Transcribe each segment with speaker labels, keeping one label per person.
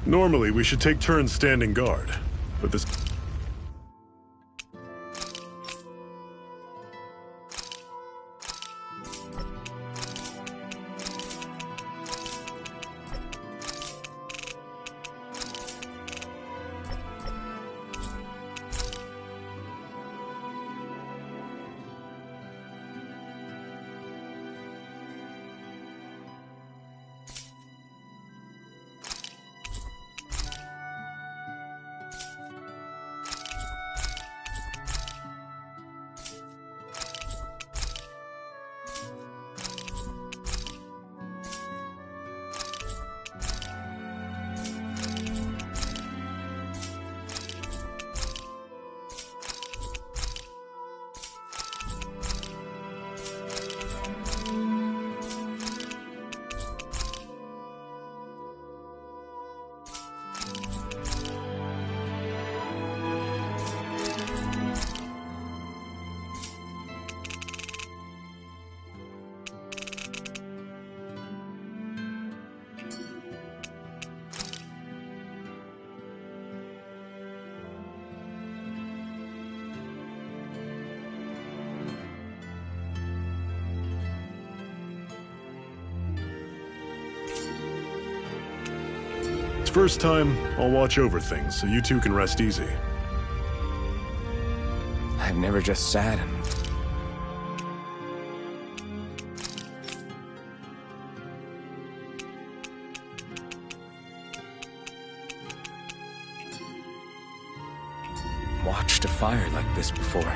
Speaker 1: Normally, we should take turns standing guard, but this... First time, I'll watch over things so you two can rest easy.
Speaker 2: I've never just sat and... watched a fire like this before.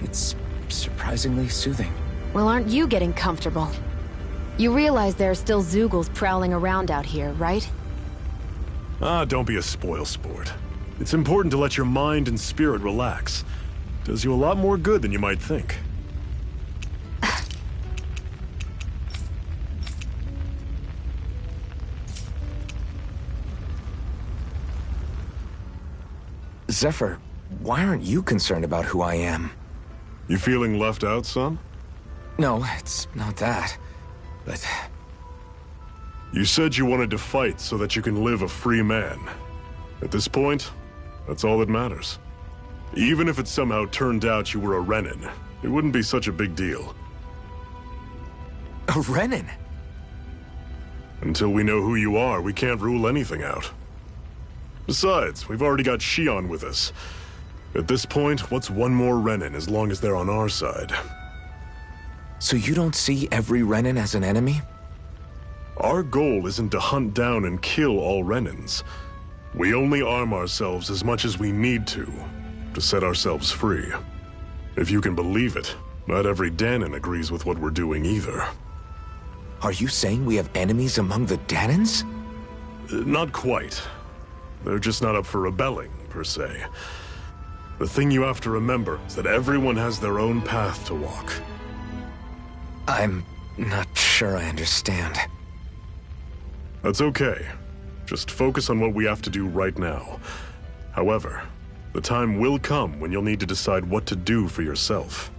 Speaker 2: It's surprisingly soothing.
Speaker 3: Well, aren't you getting comfortable? You realize there are still Zeugles prowling around out here, right?
Speaker 1: Ah, don't be a spoil sport. It's important to let your mind and spirit relax. Does you a lot more good than you might think.
Speaker 2: Zephyr, why aren't you concerned about who I am?
Speaker 1: You feeling left out, son?
Speaker 2: No, it's not that. But
Speaker 1: You said you wanted to fight so that you can live a free man. At this point, that's all that matters. Even if it somehow turned out you were a Renin, it wouldn't be such a big deal.
Speaker 2: A Renin?
Speaker 1: Until we know who you are, we can't rule anything out. Besides, we've already got Shion with us. At this point, what's one more Renin as long as they're on our side?
Speaker 2: So you don't see every Renin as an enemy?
Speaker 1: Our goal isn't to hunt down and kill all Renins. We only arm ourselves as much as we need to set ourselves free. If you can believe it, not every Danin agrees with what we're doing either.
Speaker 2: Are you saying we have enemies among the Danins?
Speaker 1: Not quite. They're just not up for rebelling, per se. The thing you have to remember is that everyone has their own path to walk.
Speaker 2: I'm not sure I understand.
Speaker 1: That's okay. Just focus on what we have to do right now. However, the time will come when you'll need to decide what to do for yourself.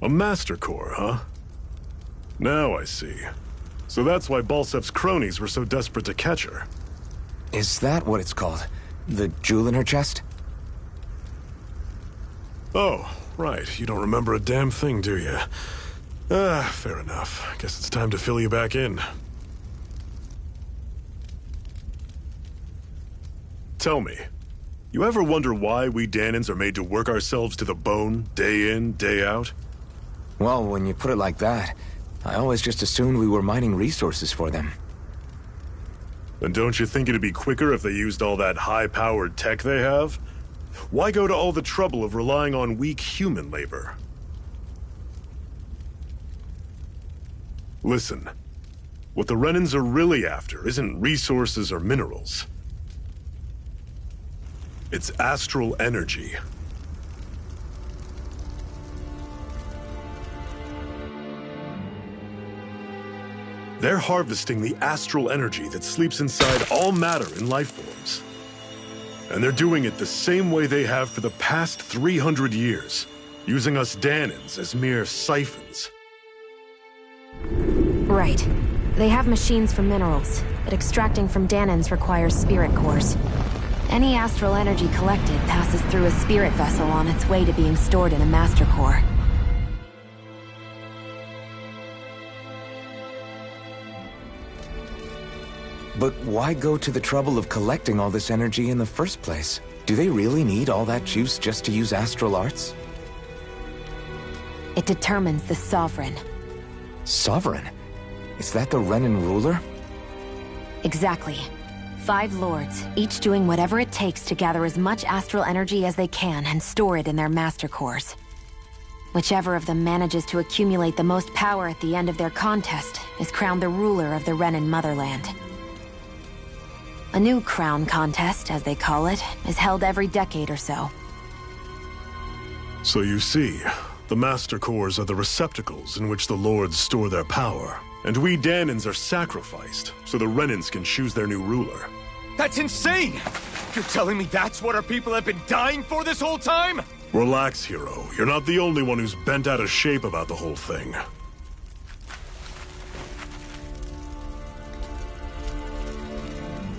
Speaker 1: A Master Core, huh? Now I see. So that's why Balsef's cronies were so desperate to catch her.
Speaker 2: Is that what it's called? The jewel in her chest?
Speaker 1: Oh, right. You don't remember a damn thing, do you? Fair enough. Guess it's time to fill you back in. Tell me, you ever wonder why we Danins are made to work ourselves to the bone, day in, day out?
Speaker 2: Well, when you put it like that, I always just assumed we were mining resources for them.
Speaker 1: And don't you think it'd be quicker if they used all that high-powered tech they have? Why go to all the trouble of relying on weak human labor? Listen, what the Renins are really after isn't resources or minerals. It's astral energy. They're harvesting the astral energy that sleeps inside all matter in life forms. And they're doing it the same way they have for the past 300 years, using us Danins as mere siphons.
Speaker 3: Right. They have machines for minerals, but extracting from Danins requires spirit cores. Any astral energy collected passes through a spirit vessel on its way to being stored in a master core.
Speaker 2: But why go to the trouble of collecting all this energy in the first place? Do they really need all that juice just to use astral arts?
Speaker 3: It determines the Sovereign.
Speaker 2: Sovereign? Is that the Renin ruler?
Speaker 3: Exactly. 5 lords, each doing whatever it takes to gather as much astral energy as they can and store it in their master cores. Whichever of them manages to accumulate the most power at the end of their contest is crowned the ruler of the Renin motherland. A new crown contest, as they call it, is held every decade or so.
Speaker 1: So you see, the Master Cores are the receptacles in which the Lords store their power. And we Danins are sacrificed, so the Renins can choose their new ruler.
Speaker 4: That's insane! You're telling me that's what our people have been dying for this whole time?
Speaker 1: Relax, hero. You're not the only one who's bent out of shape about the whole thing.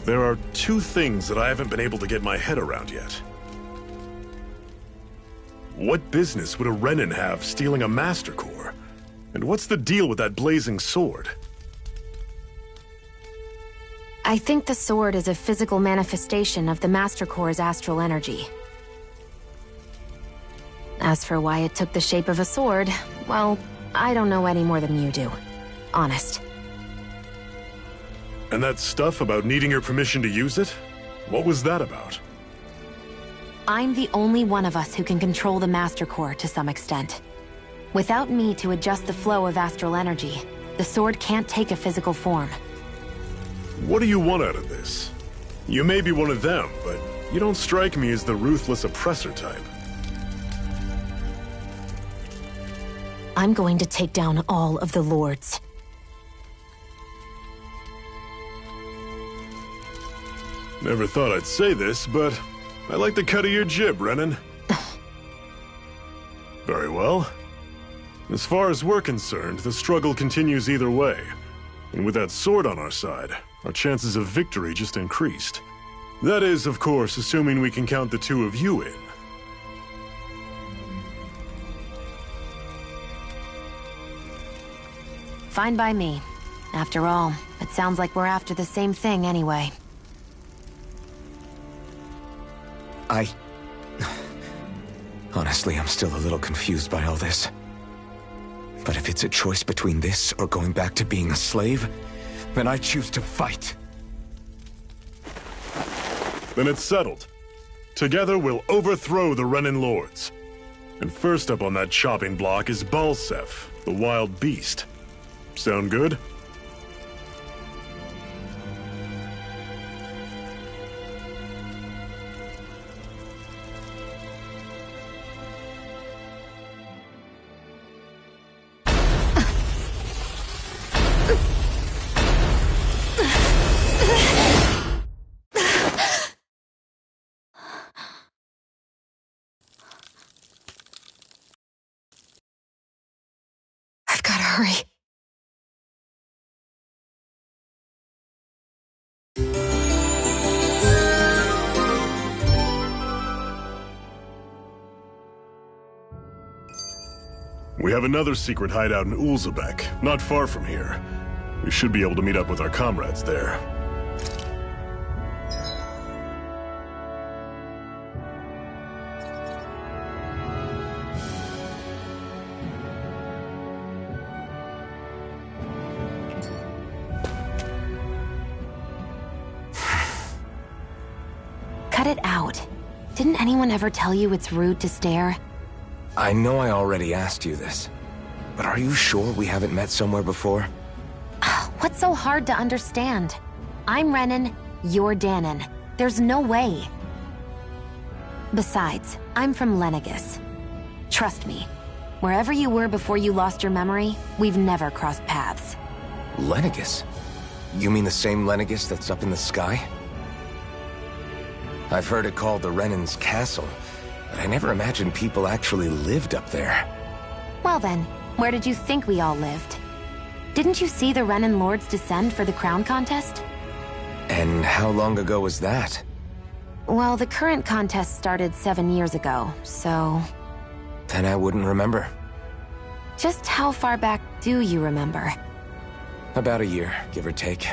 Speaker 1: There are 2 things that I haven't been able to get my head around yet. What business would a Renin have stealing a Master Core? And what's the deal with that blazing sword?
Speaker 3: I think the sword is a physical manifestation of the Master Core's astral energy. As for why it took the shape of a sword, well, I don't know any more than you do. Honest.
Speaker 1: And that stuff about needing your permission to use it? What was that about?
Speaker 3: I'm the only one of us who can control the Master Core to some extent. Without me to adjust the flow of astral energy, the sword can't take a physical form.
Speaker 1: What do you want out of this? You may be one of them, but You don't strike me as the ruthless oppressor type.
Speaker 3: I'm going to take down all of the lords.
Speaker 1: Never thought I'd say this, but I like the cut of your jib, Renan. Very well. As far as we're concerned, the struggle continues either way. And with that sword on our side, our chances of victory just increased. That is, of course, assuming we can count the two of you in.
Speaker 3: Fine by me. After all, it sounds like we're after the same thing anyway.
Speaker 2: Honestly, I'm still a little confused by all this. But if it's a choice between this or going back to being a slave, then I choose to fight.
Speaker 1: Then it's settled. Together we'll overthrow the Renan lords. And first up on that chopping block is Balsef, the wild beast. Sound good?
Speaker 3: I've gotta hurry.
Speaker 1: We have another secret hideout in Ulzebek, not far from here. We should be able to meet up with our comrades there.
Speaker 3: Cut it out. Didn't anyone ever tell you it's rude to stare?
Speaker 2: I know I already asked you this, but are you sure we haven't met somewhere before?
Speaker 3: What's so hard to understand? I'm Renan, you're Danon. There's no way. Besides, I'm from Lenegis. Trust me, wherever you were before you lost your memory, we've never crossed paths.
Speaker 2: Lenegis? You mean the same Lenegis that's up in the sky? I've heard it called the Renan's Castle, but I never imagined people actually lived up there.
Speaker 3: Well then, where did you think we all lived? Didn't you see the Renan Lords descend for the crown contest?
Speaker 2: And how long ago was that?
Speaker 3: Well, the current contest started 7 years ago, so...
Speaker 2: Then I wouldn't remember.
Speaker 3: Just how far back do you remember?
Speaker 2: About a year, give or take.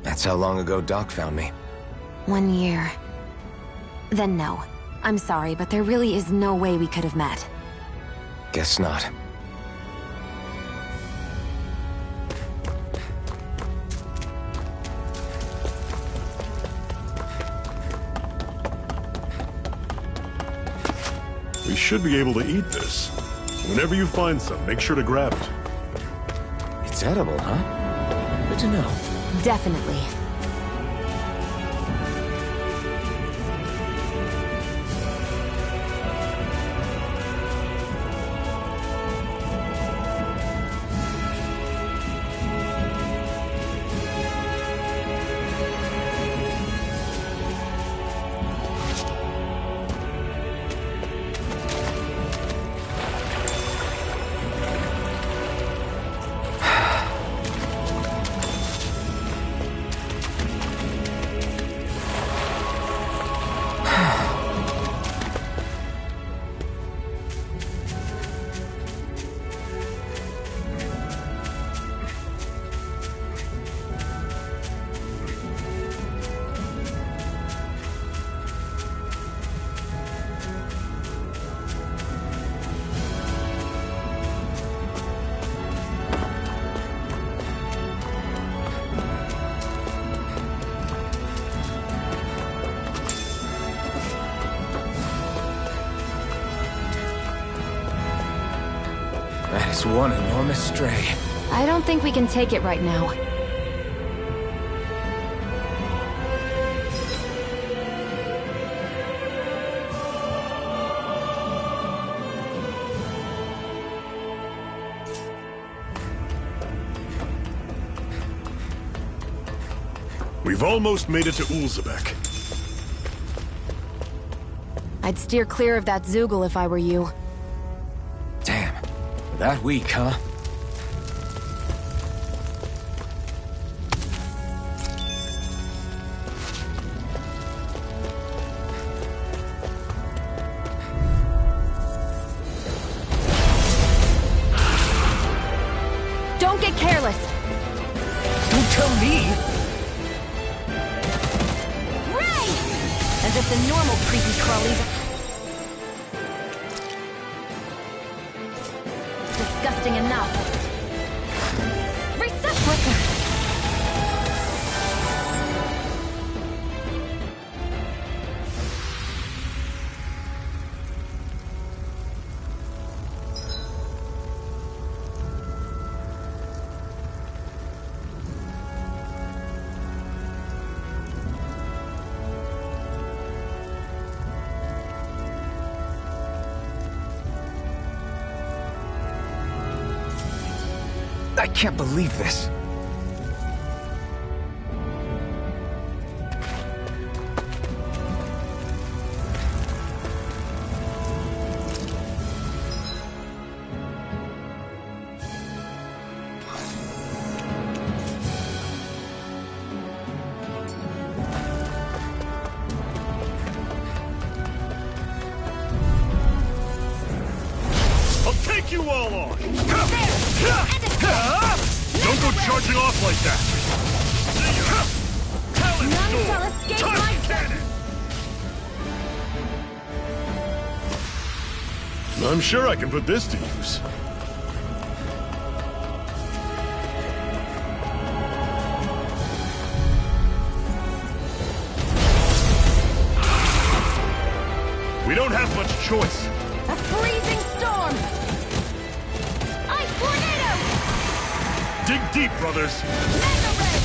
Speaker 2: That's how long ago Doc found me.
Speaker 3: 1 year. Then no. I'm sorry, but there really is no way we could have met.
Speaker 2: Guess not.
Speaker 1: We should be able to eat this. Whenever you find some, make sure to grab it.
Speaker 2: It's edible, huh? Good to know.
Speaker 3: Definitely.
Speaker 2: That is one enormous stray.
Speaker 3: I don't think we can take it right now.
Speaker 1: We've almost made it to Ulzebek.
Speaker 3: I'd steer clear of that Zoogle if I were you.
Speaker 2: Damn. That weak, huh?
Speaker 3: Don't get careless!
Speaker 2: Don't tell me!
Speaker 3: Ray! As if the normal creepy crawlies... Disgusting enough. Reset flicker!
Speaker 2: I can't believe this.
Speaker 1: I'll take you all on! Don't go charging off like that!
Speaker 3: None shall escape my
Speaker 1: Cannon! I'm sure I can put this to use. We don't have much choice.
Speaker 3: A freezing storm! Ice tornado!
Speaker 1: Dig deep, brothers.
Speaker 3: Mega ray!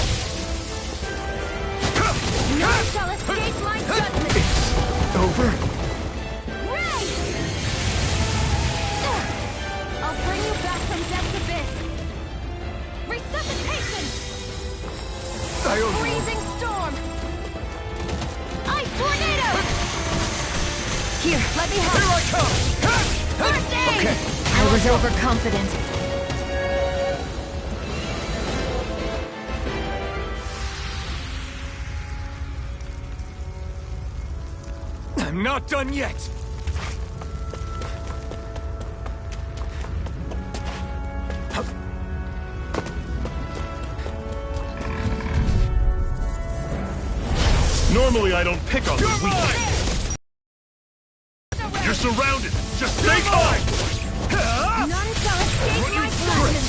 Speaker 3: None shall escape my judgment!
Speaker 2: It's over?
Speaker 3: Ray! I'll bring you back from death's abyss! Resuscitation!
Speaker 2: I owe you.
Speaker 3: Freezing storm! Ice tornado! Here, let me help!
Speaker 2: Here I come!
Speaker 3: First aid!
Speaker 2: Okay.
Speaker 3: I was overconfident.
Speaker 2: I'm not done yet!
Speaker 1: Normally I don't pick on the weak. You're surrounded. Just stay calm.
Speaker 3: None shall escape my judgment!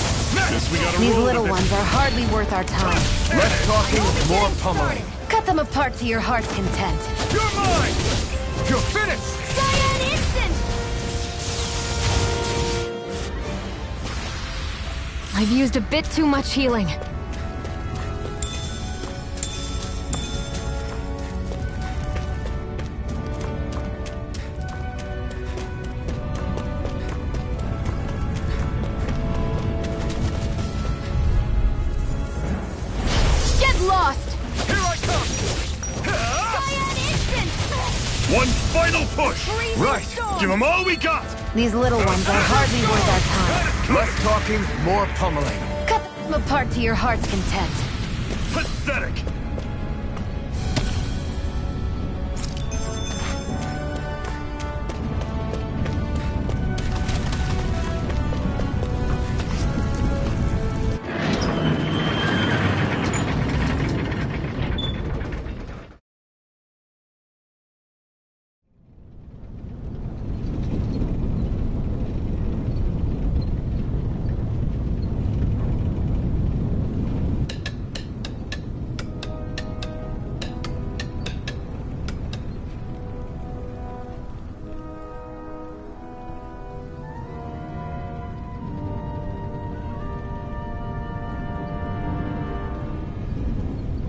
Speaker 1: Guess we gotta
Speaker 3: These
Speaker 1: roll
Speaker 3: little
Speaker 1: with it.
Speaker 3: ones are hardly worth our time.
Speaker 2: Less talking, more pummeling.
Speaker 3: Cut them apart to your heart's content.
Speaker 2: You're mine! You're finished!
Speaker 3: Cyan instant! I've used a bit too much healing. Get lost!
Speaker 2: Here I come!
Speaker 3: Cyan instant!
Speaker 1: One final push.
Speaker 3: Freezing
Speaker 2: Right.
Speaker 3: storm!
Speaker 1: Give them all we got.
Speaker 3: These little ones are hardly worth our time.
Speaker 2: Less talking, more pummeling.
Speaker 3: Cut them apart to your heart's content.
Speaker 1: Pathetic.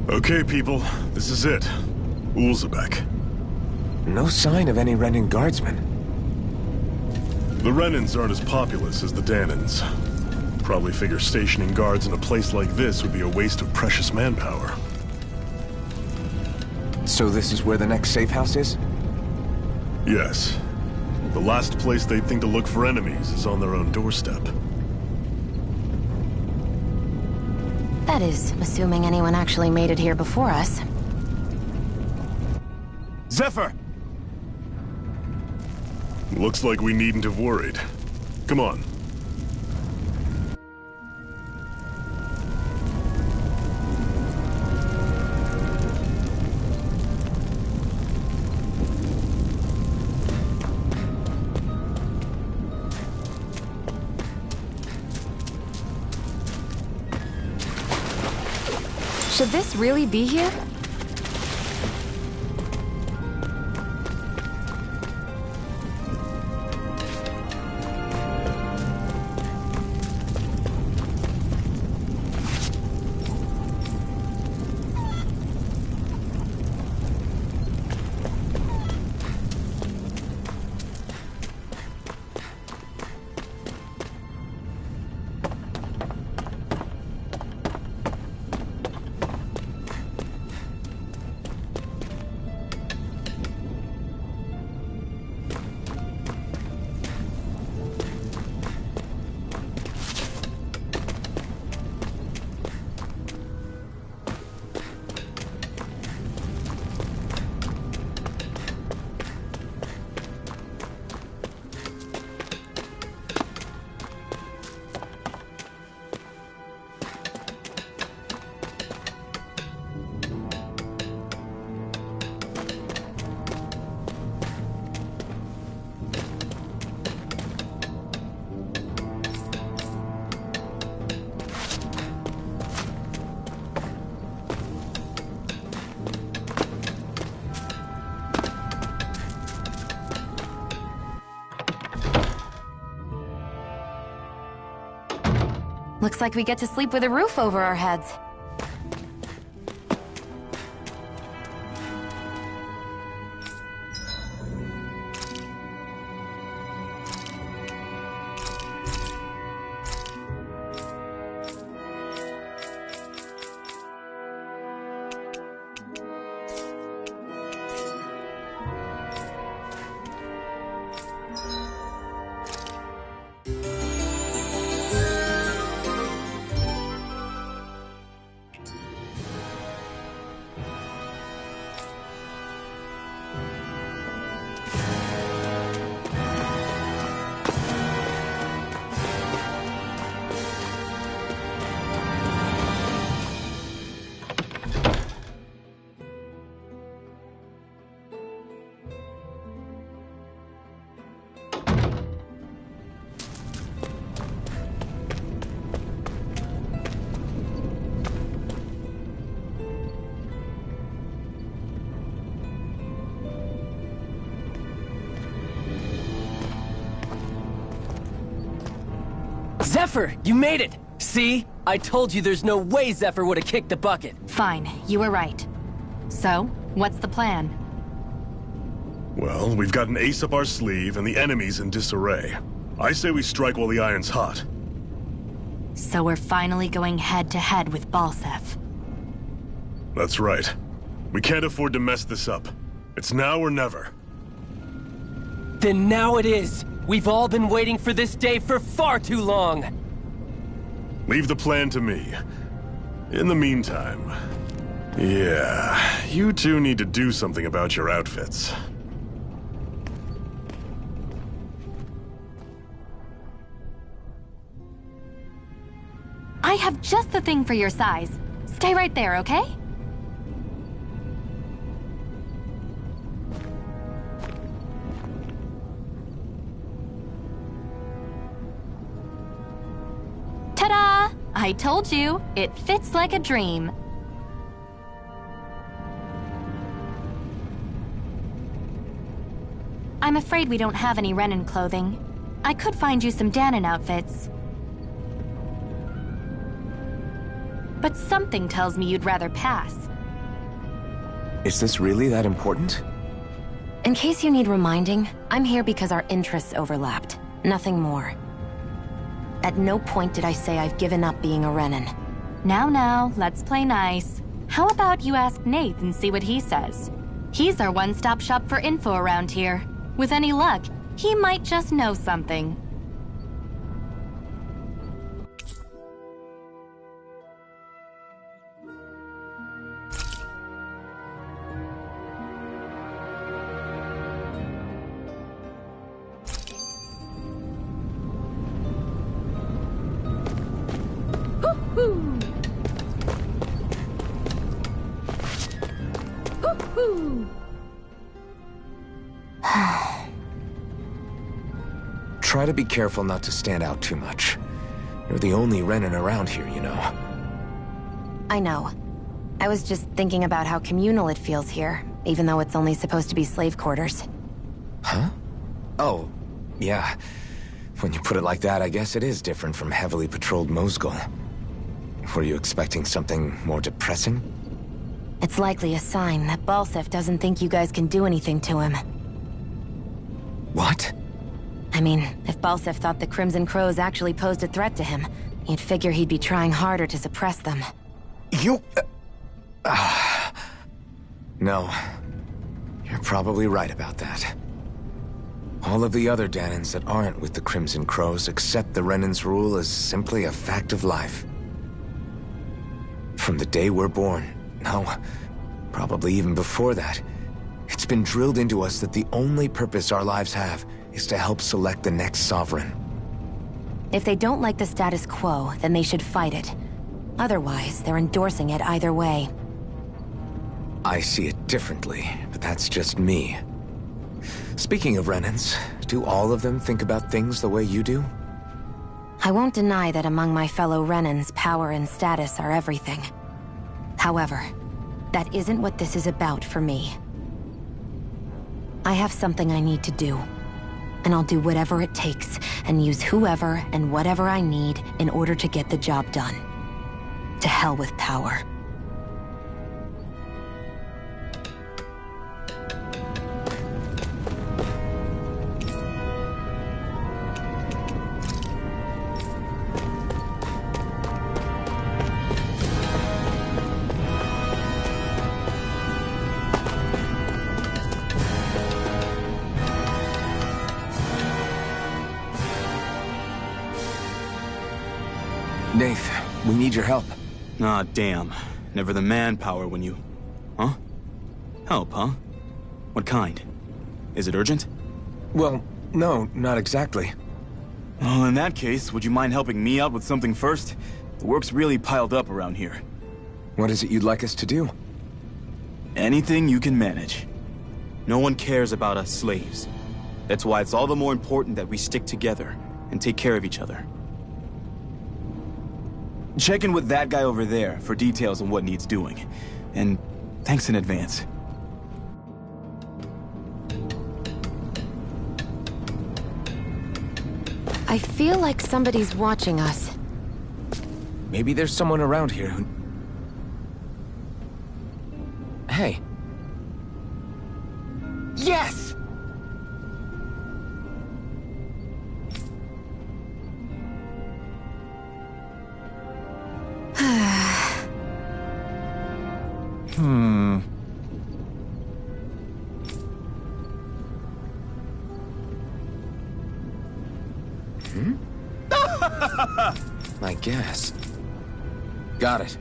Speaker 1: Okay, people, this is it. Ulzebek.
Speaker 2: No sign of any Renin guardsmen.
Speaker 1: The Renins aren't as populous as the Danins. Probably figure stationing guards in a place like this would be a waste of precious manpower.
Speaker 2: So this is where the next safe house is?
Speaker 1: Yes. The last place they'd think to look for enemies is on their own doorstep.
Speaker 3: That is, assuming anyone actually made it here before us.
Speaker 4: Zephyr!
Speaker 1: Looks like we needn't have worried. Come on.
Speaker 3: Should this really be here? Looks like we get to sleep with a roof over our heads.
Speaker 5: Zephyr, you made it! See? I told you there's no way Zephyr would have kicked the bucket.
Speaker 3: Fine, you were right. So, what's the plan?
Speaker 1: Well, we've got an ace up our sleeve and the enemy's in disarray. I say we strike while the iron's hot.
Speaker 3: So we're finally going head-to-head with Balseph.
Speaker 1: That's right. We can't afford to mess this up. It's now or never.
Speaker 5: Then now it is! We've all been waiting for this day for far too long!
Speaker 1: Leave the plan to me. In the meantime... yeah, you two need to do something about your outfits.
Speaker 3: I have just the thing for your size. Stay right there, okay? Ta-da! I told you, it fits like a dream. I'm afraid we don't have any Renan clothing. I could find you some Danon outfits. But something tells me you'd rather pass.
Speaker 2: Is this really that important?
Speaker 3: In case you need reminding, I'm here because our interests overlapped. Nothing more. At no point did I say I've given up being a Renan. Now, let's play nice. How about you ask Nate and see what he says?
Speaker 6: He's our one-stop shop for info around here. With any luck, he might just know something.
Speaker 2: Try to be careful not to stand out too much. You're the only Renan around here, you know.
Speaker 3: I know. I was just thinking about how communal it feels here, even though it's only supposed to be slave quarters.
Speaker 2: Huh? Oh, yeah. When you put it like that, I guess it is different from heavily patrolled Mosgul. Were you expecting something more depressing?
Speaker 3: It's likely a sign that Balsef doesn't think you guys can do anything to him.
Speaker 2: What?
Speaker 3: I mean, if Balsef thought the Crimson Crows actually posed a threat to him, you'd figure he'd be trying harder to suppress them.
Speaker 2: You... No. You're probably right about that. All of the other Danans that aren't with the Crimson Crows accept the Renan's rule as simply a fact of life. From the day we're born, no, probably even before that, it's been drilled into us that the only purpose our lives have is to help select the next sovereign.
Speaker 3: If they don't like the status quo, then they should fight it. Otherwise, they're endorsing it either way.
Speaker 2: I see it differently, but that's just me. Speaking of Renans, do all of them think about things the way you do?
Speaker 3: I won't deny that among my fellow Renans, power and status are everything. However, that isn't what this is about for me. I have something I need to do. And I'll do whatever it takes, and use whoever and whatever I need in order to get the job done. To hell with power.
Speaker 2: Nath, we need your help.
Speaker 7: Ah, damn. Never the manpower when you... Huh? Help, huh? What kind? Is it urgent?
Speaker 2: Well, no, not exactly.
Speaker 7: Well, in that case, would you mind helping me out with something first? The work's really piled up around here.
Speaker 2: What is it you'd like us to do?
Speaker 7: Anything you can manage. No one cares about us slaves. That's why it's all the more important that we stick together and take care of each other. Check in with that guy over there for details on what needs doing. And thanks in advance.
Speaker 3: I feel like somebody's watching us.
Speaker 2: Maybe there's someone around here who... Hey. Yes! I guess. Got it.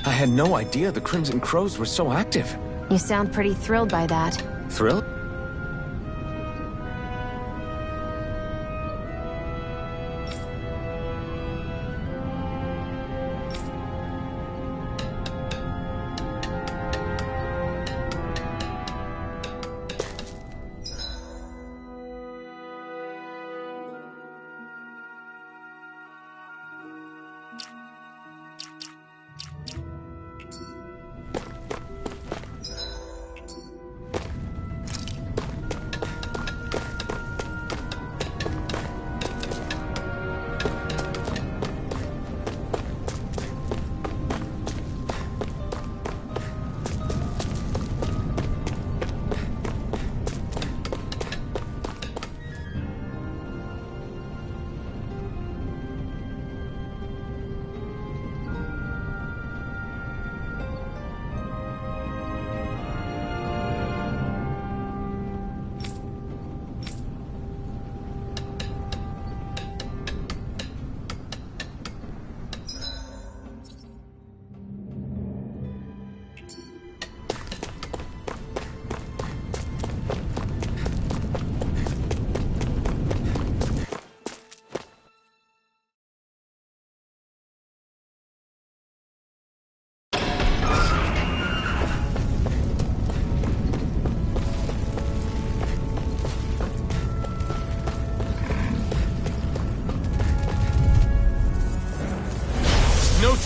Speaker 2: I had no idea the Crimson Crows were so active.
Speaker 3: You sound pretty thrilled by that.
Speaker 2: Thrilled?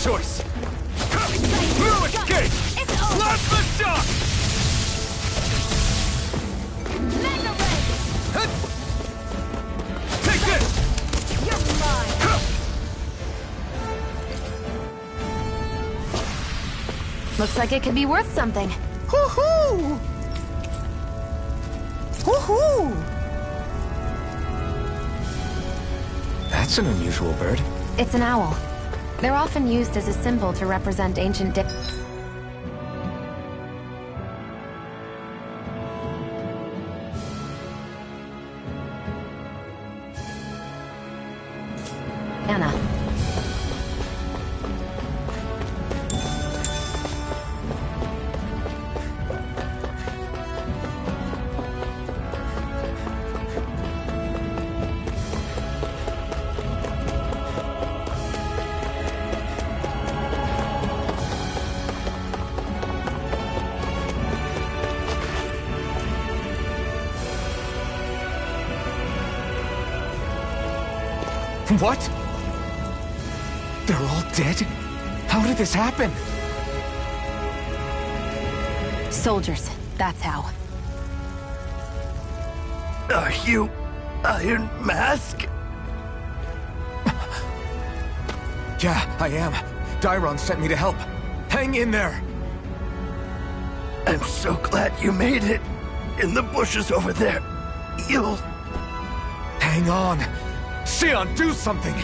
Speaker 4: choice! No escape!
Speaker 6: It's over!
Speaker 4: Blast the shock!
Speaker 6: Mega Ray!
Speaker 4: Take this!
Speaker 6: You're mine!
Speaker 3: Looks like it could be worth something.
Speaker 2: Woohoo! Woohoo! That's an unusual bird.
Speaker 3: It's an owl. They're often used as a symbol to represent ancient Anna.
Speaker 2: What? They're all dead? How did this happen?
Speaker 3: Soldiers, that's how.
Speaker 4: Are you Iron Mask?
Speaker 2: Yeah, I am. Dairon sent me to help. Hang in there!
Speaker 4: I'm so glad you made it. In the bushes over there. You'll...
Speaker 2: Hang on! Xion, do something!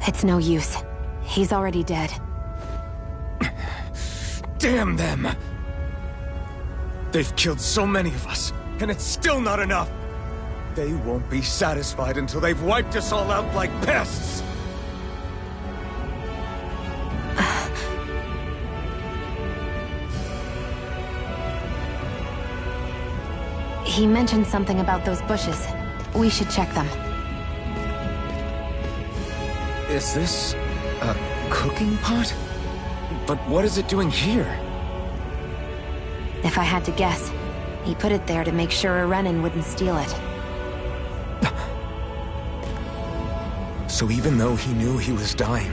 Speaker 3: It's no use. He's already dead.
Speaker 2: Damn them! They've killed so many of us, and it's still not enough! They won't be satisfied until they've wiped us all out like pests!
Speaker 3: He mentioned something about those bushes. We should check them.
Speaker 2: Is this a cooking pot? But what is it doing here?
Speaker 3: If I had to guess, he put it there to make sure a Renan wouldn't steal it.
Speaker 2: So even though he knew he was dying,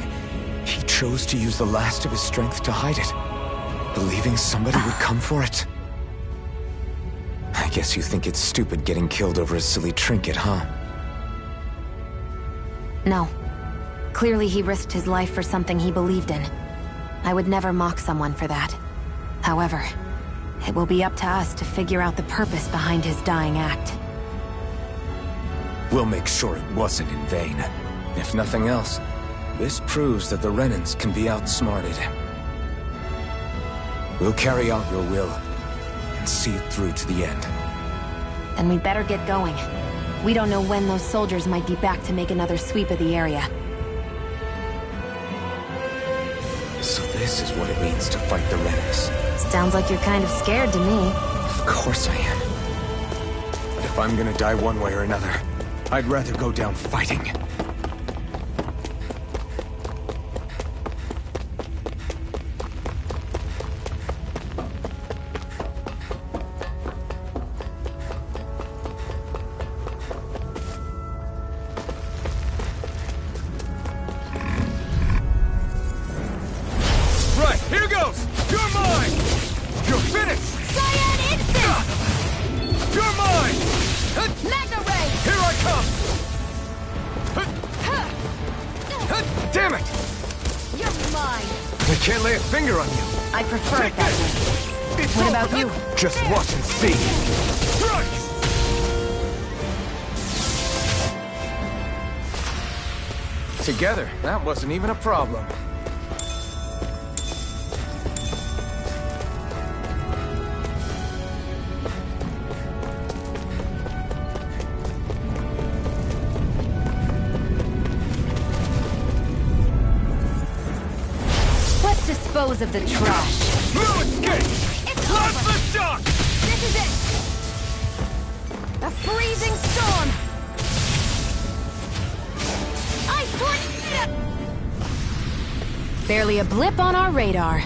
Speaker 2: he chose to use the last of his strength to hide it, believing somebody would come for it. I guess you think it's stupid getting killed over a silly trinket, huh?
Speaker 3: No. Clearly he risked his life for something he believed in. I would never mock someone for that. However, it will be up to us to figure out the purpose behind his dying act.
Speaker 2: We'll make sure it wasn't in vain. If nothing else, this proves that the Renans can be outsmarted. We'll carry out your will, and see it through to the end.
Speaker 3: Then we'd better get going. We don't know when those soldiers might be back to make another sweep of the area.
Speaker 2: So this is what it means to fight the Renans.
Speaker 3: Sounds like you're kind of scared to me.
Speaker 2: Of course I am. But if I'm gonna die one way or another, I'd rather go down fighting. Damn it!
Speaker 6: You're mine!
Speaker 2: I can't lay a finger on you.
Speaker 3: I prefer it that way. What about you?
Speaker 2: Just watch and see. Together, that wasn't even a problem.
Speaker 3: Dispose of the trash.
Speaker 4: No escape!
Speaker 6: It's
Speaker 4: Blast
Speaker 6: over!
Speaker 4: the shock!
Speaker 6: This is it! A freezing storm! Ice tornado!
Speaker 3: Barely a blip on our radar.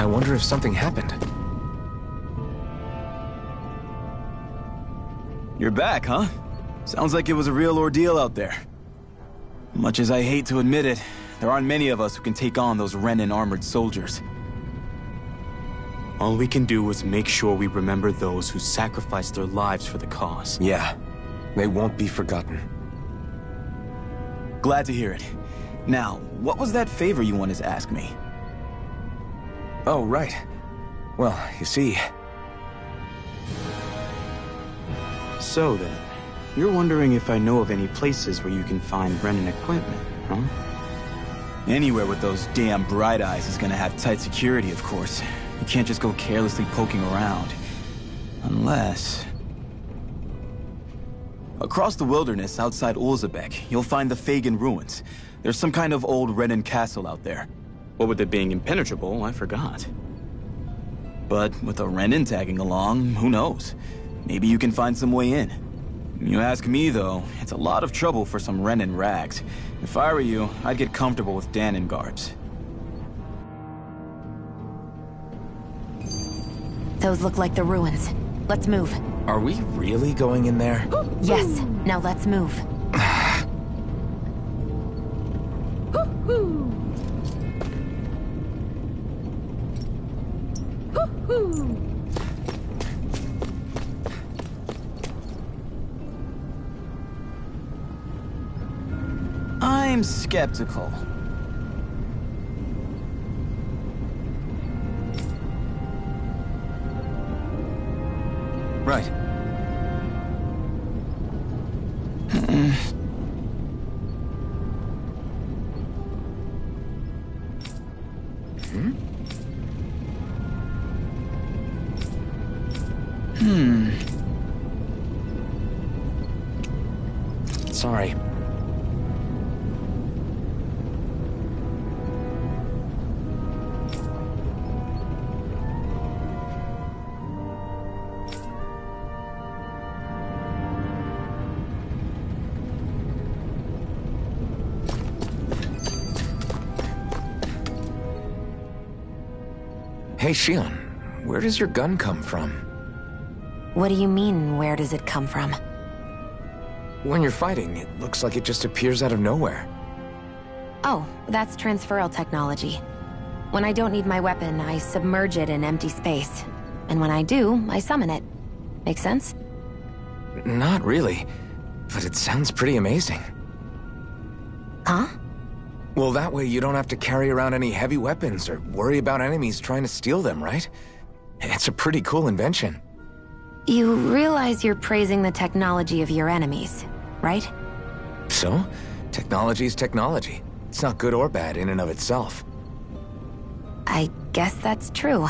Speaker 2: I wonder if something happened.
Speaker 7: You're back, huh? Sounds like it was a real ordeal out there. Much as I hate to admit it, there aren't many of us who can take on those Renan armored soldiers. All we can do is make sure we remember those who sacrificed their lives for the cause.
Speaker 2: Yeah, they won't be forgotten.
Speaker 7: Glad to hear it. Now, what was that favor you wanted to ask me?
Speaker 2: Oh, right. Well, you see...
Speaker 7: So then, you're wondering if I know of any places where you can find Renan equipment, huh? Anywhere with those damn bright eyes is gonna have tight security, of course. You can't just go carelessly poking around. Unless... Across the wilderness outside Ulzebek, you'll find the Fagin ruins. There's some kind of old Renan castle out there. What with it being impenetrable, I forgot. But with a Renan tagging along, who knows? Maybe you can find some way in. You ask me, though, it's a lot of trouble for some Renan rags. If I were you, I'd get comfortable with Danon guards.
Speaker 3: Those look like the ruins. Let's move.
Speaker 2: Are we really going in there?
Speaker 3: Yes. Now let's move.
Speaker 7: I'm skeptical.
Speaker 2: Right. Sorry. Hey, Shion, where does your gun come from?
Speaker 3: What do you mean, where does it come from?
Speaker 2: When you're fighting, it looks like it just appears out of nowhere.
Speaker 3: Oh, that's transferal technology. When I don't need my weapon, I submerge it in empty space. And when I do, I summon it. Make sense?
Speaker 2: Not really, but it sounds pretty amazing.
Speaker 3: Huh?
Speaker 2: Well, that way you don't have to carry around any heavy weapons or worry about enemies trying to steal them, right? It's a pretty cool invention.
Speaker 3: You realize you're praising the technology of your enemies, right?
Speaker 2: So, technology's technology. It's not good or bad in and of itself.
Speaker 3: I guess that's true.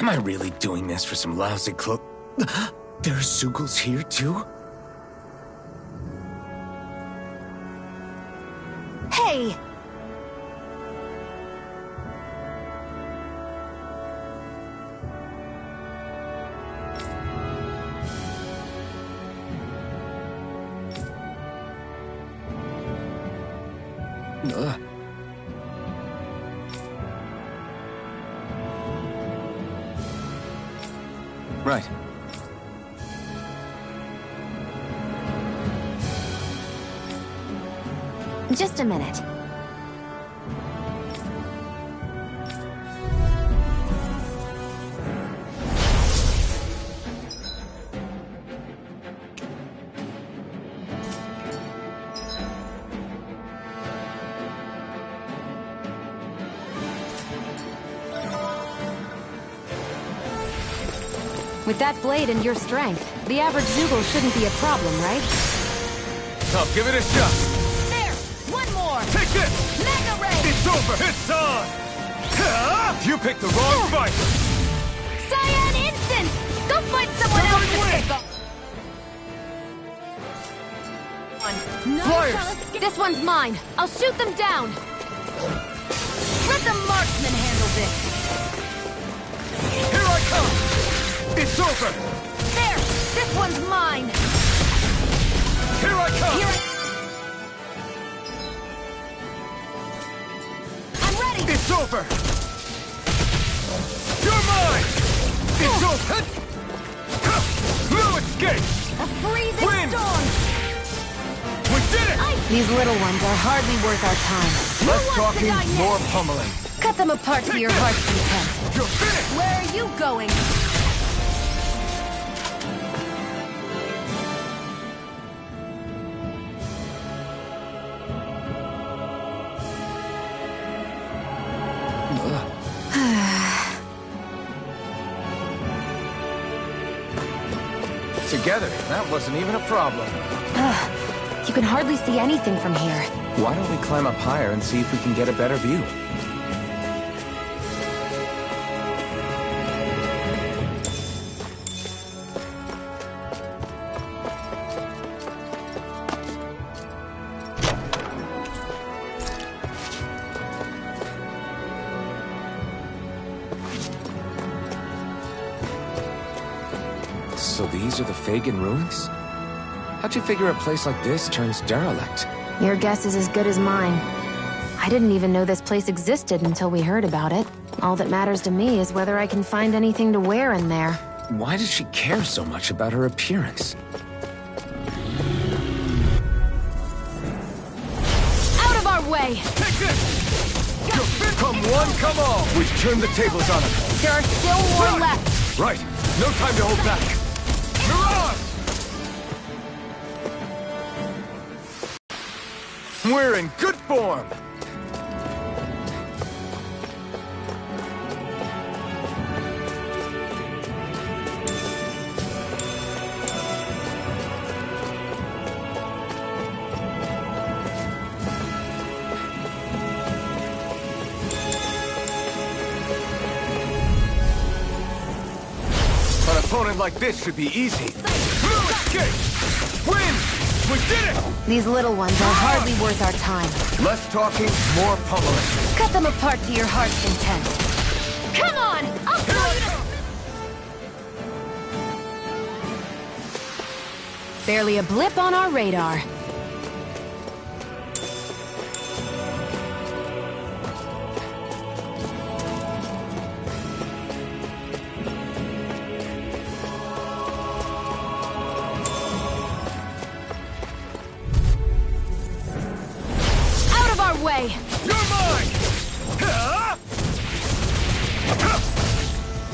Speaker 2: Am I really doing this for some lousy cloak? There's Zugals here, too?
Speaker 3: Hey!
Speaker 2: Right.
Speaker 3: Just a minute. With that blade and your strength, The average Zoogle shouldn't be a problem, right?
Speaker 2: I'll give it a shot.
Speaker 3: There! One more!
Speaker 2: Take this!
Speaker 3: Mega Ray!
Speaker 2: It's over! It's on! You picked the wrong fight!
Speaker 3: Cyan Instant! Go find someone else to pick up! No,
Speaker 2: Flyers!
Speaker 3: this one's mine. I'll shoot them down. Let the marksman handle this.
Speaker 2: Here I come! It's over!
Speaker 3: There! This one's mine.
Speaker 2: Here I come!
Speaker 3: I'm ready.
Speaker 2: It's over! You're mine! It's over! No escape!
Speaker 3: A freezing
Speaker 2: Win!
Speaker 3: storm.
Speaker 2: We did it!
Speaker 3: These little ones are hardly worth our time.
Speaker 2: Less
Speaker 3: Who wants to
Speaker 2: talking,
Speaker 3: die
Speaker 2: more
Speaker 3: next?
Speaker 2: pummeling.
Speaker 3: Cut them apart to your heart's content.
Speaker 2: You're finished!
Speaker 3: Where are you going?
Speaker 2: Together, that wasn't even a problem.
Speaker 3: You can hardly see anything from here.
Speaker 2: Why don't we climb up higher and see if we can get a better view? So these are the Fagin ruins? How'd you figure a place like this turns derelict?
Speaker 3: Your guess is as good as mine. I didn't even know this place existed until we heard about it. All that matters to me is whether I can find anything to wear in there.
Speaker 2: Why does she care so much about her appearance?
Speaker 3: Out of our way!
Speaker 2: Take this! Come one, come all! We've turned the tables on them.
Speaker 3: There are still more left!
Speaker 2: Right, no time to hold back. Mirage! We're in good form! An opponent like this should be easy. No escape! Win! We did it!
Speaker 3: These little ones are hardly worth our time.
Speaker 2: Less talking, more pummeling.
Speaker 3: Cut them apart to your heart's content. Come on! I'll throw you to... Barely a blip on our radar. Way.
Speaker 2: You're mine!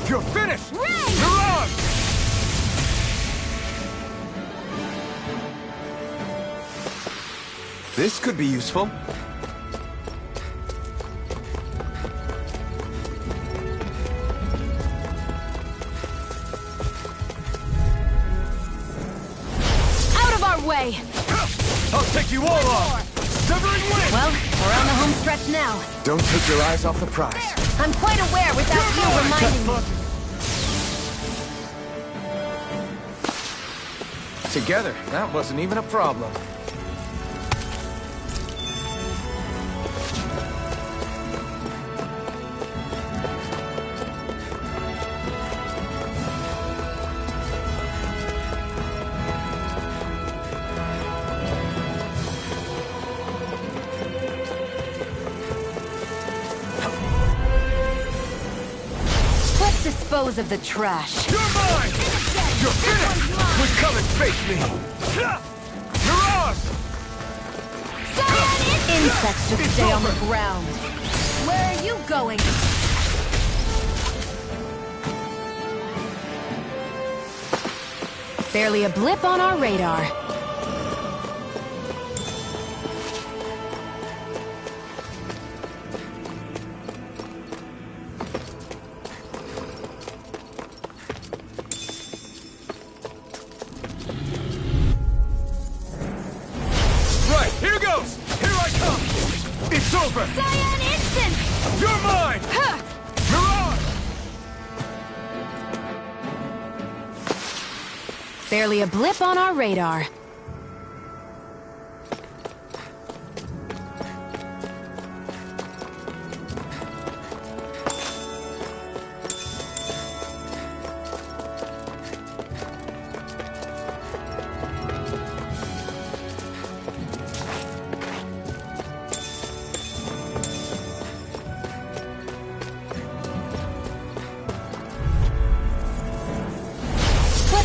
Speaker 2: You're finished!
Speaker 3: Ray!
Speaker 2: Mirage! This could be useful.
Speaker 3: Out of our way!
Speaker 2: I'll take you all on! Severing wing!
Speaker 3: Well, we're on the home stretch now.
Speaker 2: Don't take your eyes off the prize.
Speaker 3: I'm quite aware without you reminding me.
Speaker 2: Together, that wasn't even a problem.
Speaker 3: Dispose of the trash.
Speaker 2: You're mine! You're finished! We'll come and face me! Mirage!
Speaker 3: Insects just stay on the ground. Where are you going? Barely a blip on our radar.
Speaker 2: over!
Speaker 3: Cyan instant!
Speaker 2: You're mine!
Speaker 3: Huh.
Speaker 2: Mirage!
Speaker 3: Barely a blip on our radar.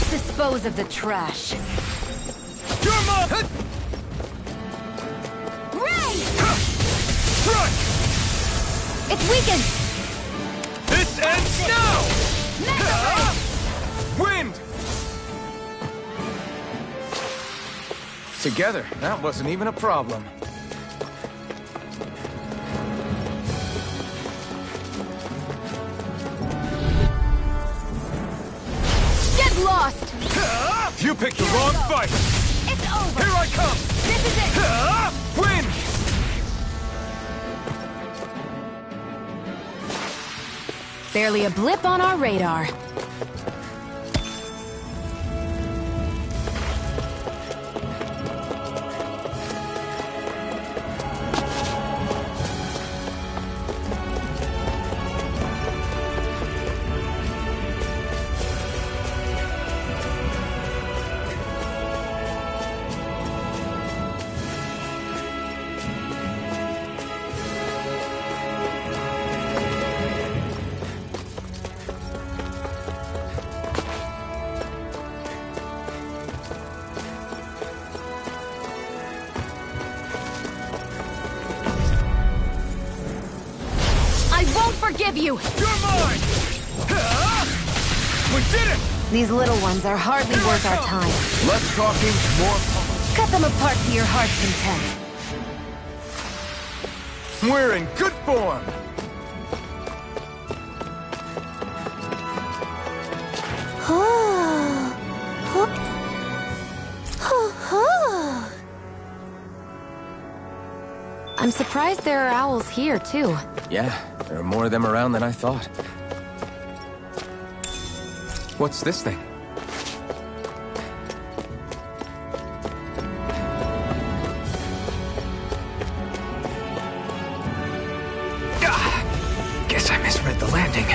Speaker 3: Dispose of the trash.
Speaker 2: You're mine!
Speaker 3: Ray!
Speaker 2: Strike!
Speaker 3: It's weakened!
Speaker 2: This ends now!
Speaker 3: Mega
Speaker 2: Wind! Together, that wasn't even a problem.
Speaker 3: Lost!
Speaker 2: You picked the wrong fight!
Speaker 3: It's over!
Speaker 2: Here I come!
Speaker 3: This is it!
Speaker 2: Win!
Speaker 3: Barely a blip on our radar. Forgive you!
Speaker 2: You're mine! We did it!
Speaker 3: These little ones are hardly worth our time.
Speaker 2: Less talking, more...
Speaker 3: Cut them apart to your heart's content.
Speaker 2: We're in good form!
Speaker 3: I'm surprised there are owls here, too.
Speaker 2: Yeah, there are more of them around than I thought. What's this thing? Guess I misread the landing.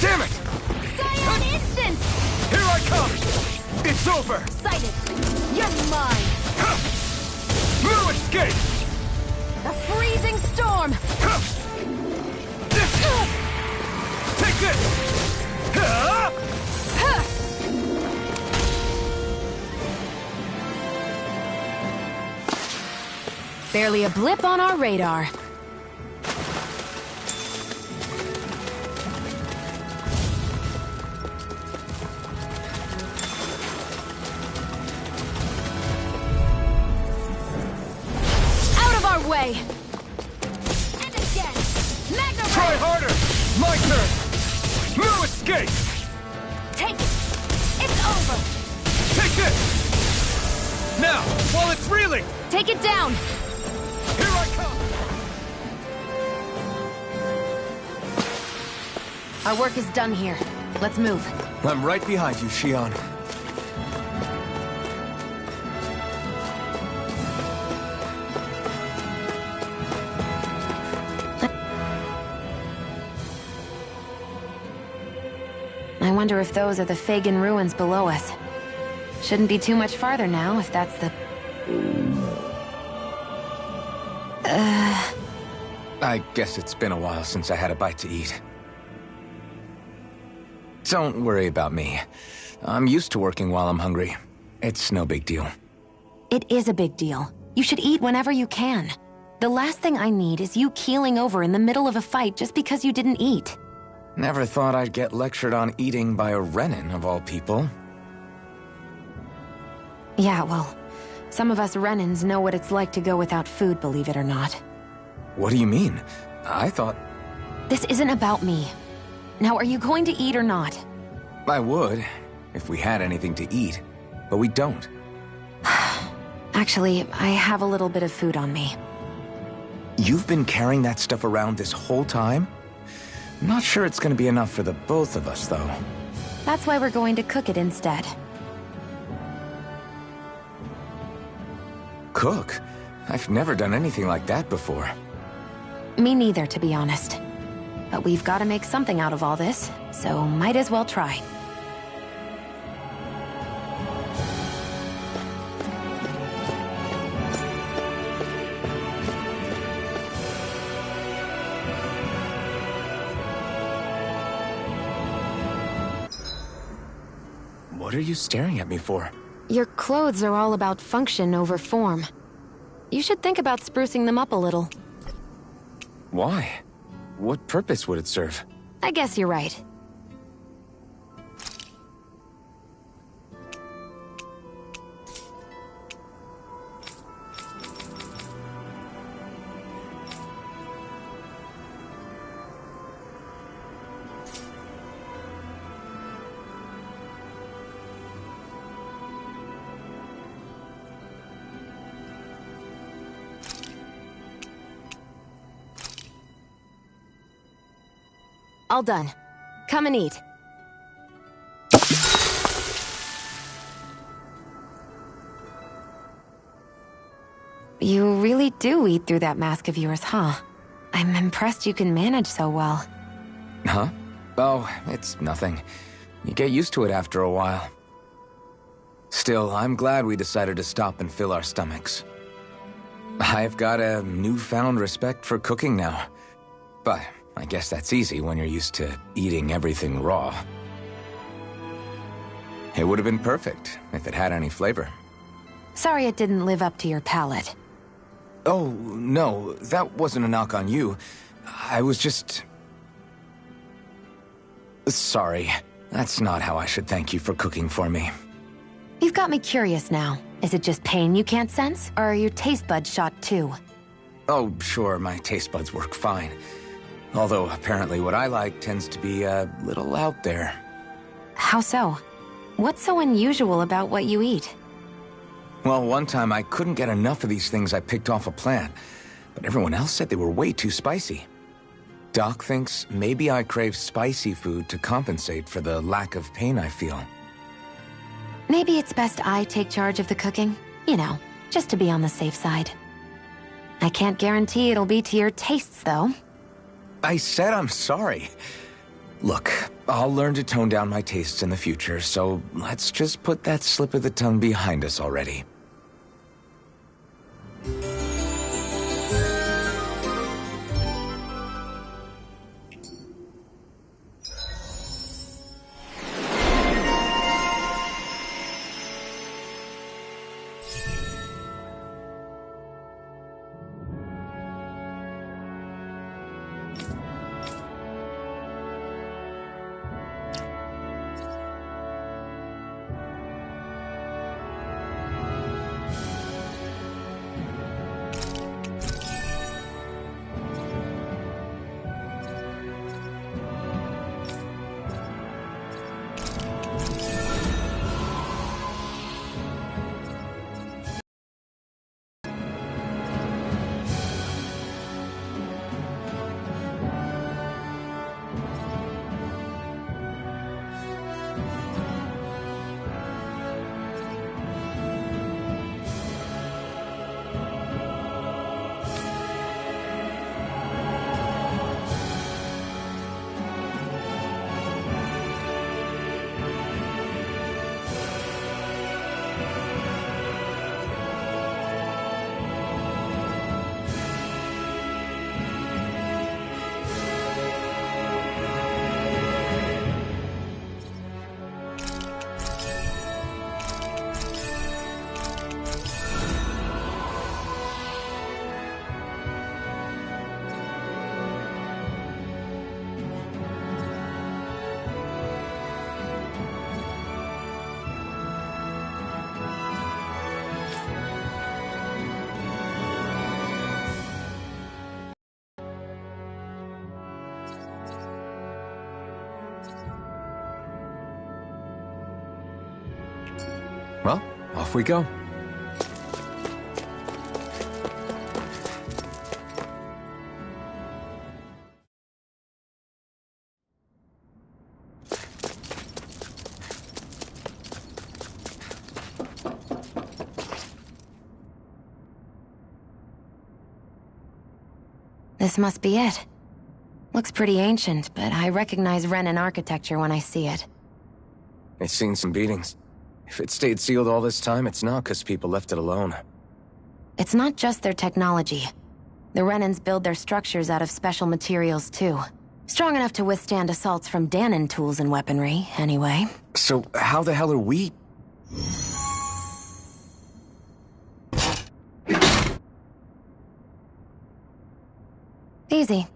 Speaker 2: Damn it!
Speaker 3: Cyan instant!
Speaker 2: Here I come! It's over!
Speaker 3: Sighted! You're mine!
Speaker 2: No escape!
Speaker 3: A freezing storm!
Speaker 2: Take this!
Speaker 3: Barely a blip on our radar. Way. And again. Magna
Speaker 2: Try
Speaker 3: Ray.
Speaker 2: harder! My turn! No escape!
Speaker 3: Take it. It's over.
Speaker 2: Take this! Now, while it's reeling!
Speaker 3: Take it down.
Speaker 2: Here I come!
Speaker 3: Our work is done here. Let's move.
Speaker 2: I'm right behind you, Shion.
Speaker 3: I wonder if those are the Fagin ruins below us. Shouldn't be too much farther now, if that's the...
Speaker 2: I guess it's been a while since I had a bite to eat. Don't worry about me. I'm used to working while I'm hungry. It's no big deal.
Speaker 3: It is a big deal. You should eat whenever you can. The last thing I need is you keeling over in the middle of a fight just because you didn't eat.
Speaker 2: Never thought I'd get lectured on eating by a Renin, of all people.
Speaker 3: Yeah, well, some of us Renins know what it's like to go without food, believe it or not.
Speaker 2: What do you mean? I thought...
Speaker 3: This isn't about me. Now, are you going to eat or not?
Speaker 2: I would, if we had anything to eat, but we don't.
Speaker 3: Actually, I have a little bit of food on me.
Speaker 2: You've been carrying that stuff around this whole time? I'm not sure it's gonna be enough for the both of us, though.
Speaker 3: That's why we're going to cook it instead.
Speaker 2: Cook? I've never done anything like that before.
Speaker 3: Me neither, to be honest. But we've got to make something out of all this, so might as well try.
Speaker 2: What are you staring at me for?
Speaker 3: Your clothes are all about function over form. You should think about sprucing them up a little.
Speaker 2: Why? What purpose would it serve?
Speaker 3: I guess you're right. All done. Come and eat. You really do eat through that mask of yours, huh? I'm impressed you can manage so well.
Speaker 2: Huh? Oh, it's nothing. You get used to it after a while. Still, I'm glad we decided to stop and fill our stomachs. I've got a newfound respect for cooking now. But I guess that's easy when you're used to eating everything raw. It would have been perfect if it had any flavor.
Speaker 3: Sorry it didn't live up to your palate.
Speaker 2: Oh, no, that wasn't a knock on you. I was just... Sorry. That's not how I should thank you for cooking for me.
Speaker 3: You've got me curious now. Is it just pain you can't sense, or are your taste buds shot too?
Speaker 2: Oh, sure, my taste buds work fine. Although, apparently what I like tends to be a little out there.
Speaker 3: How so? What's so unusual about what you eat?
Speaker 2: Well, one time I couldn't get enough of these things I picked off a plant, but everyone else said they were way too spicy. Doc thinks maybe I crave spicy food to compensate for the lack of pain I feel.
Speaker 3: Maybe it's best I take charge of the cooking. You know, just to be on the safe side. I can't guarantee it'll be to your tastes, though.
Speaker 2: I said I'm sorry. Look, I'll learn to tone down my tastes in the future, so let's just put that slip of the tongue behind us already. Well, off we go.
Speaker 3: This must be it. Looks pretty ancient, but I recognize Renan architecture when I see it.
Speaker 2: It's seen some beatings. If it stayed sealed all this time, it's not because people left it alone.
Speaker 3: It's not just their technology. The Renans build their structures out of special materials, too. Strong enough to withstand assaults from Danon tools and weaponry, anyway.
Speaker 2: So how the hell are we...
Speaker 3: Easy.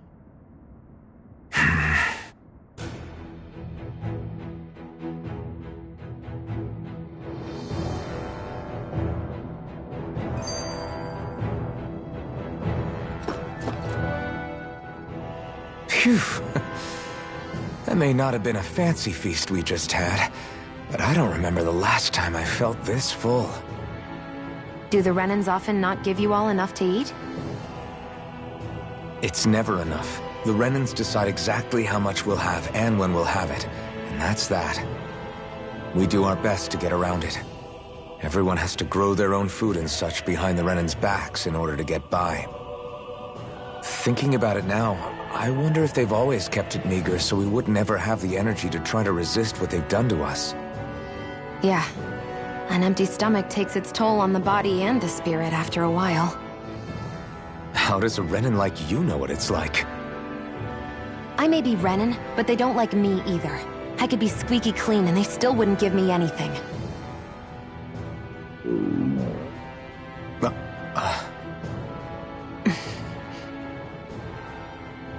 Speaker 2: Phew. That may not have been a fancy feast we just had, but I don't remember the last time I felt this full.
Speaker 3: Do the Renans often not give you all enough to eat?
Speaker 2: It's never enough. The Renans decide exactly how much we'll have and when we'll have it, and that's that. We do our best to get around it. Everyone has to grow their own food and such behind the Renans' backs in order to get by. Thinking about it now, I wonder if they've always kept it meager so we wouldn't ever have the energy to try to resist what they've done to us.
Speaker 3: Yeah. An empty stomach takes its toll on the body and the spirit after a while.
Speaker 2: How does a Renan like you know what it's like?
Speaker 3: I may be Renan, but they don't like me either. I could be squeaky clean and they still wouldn't give me anything.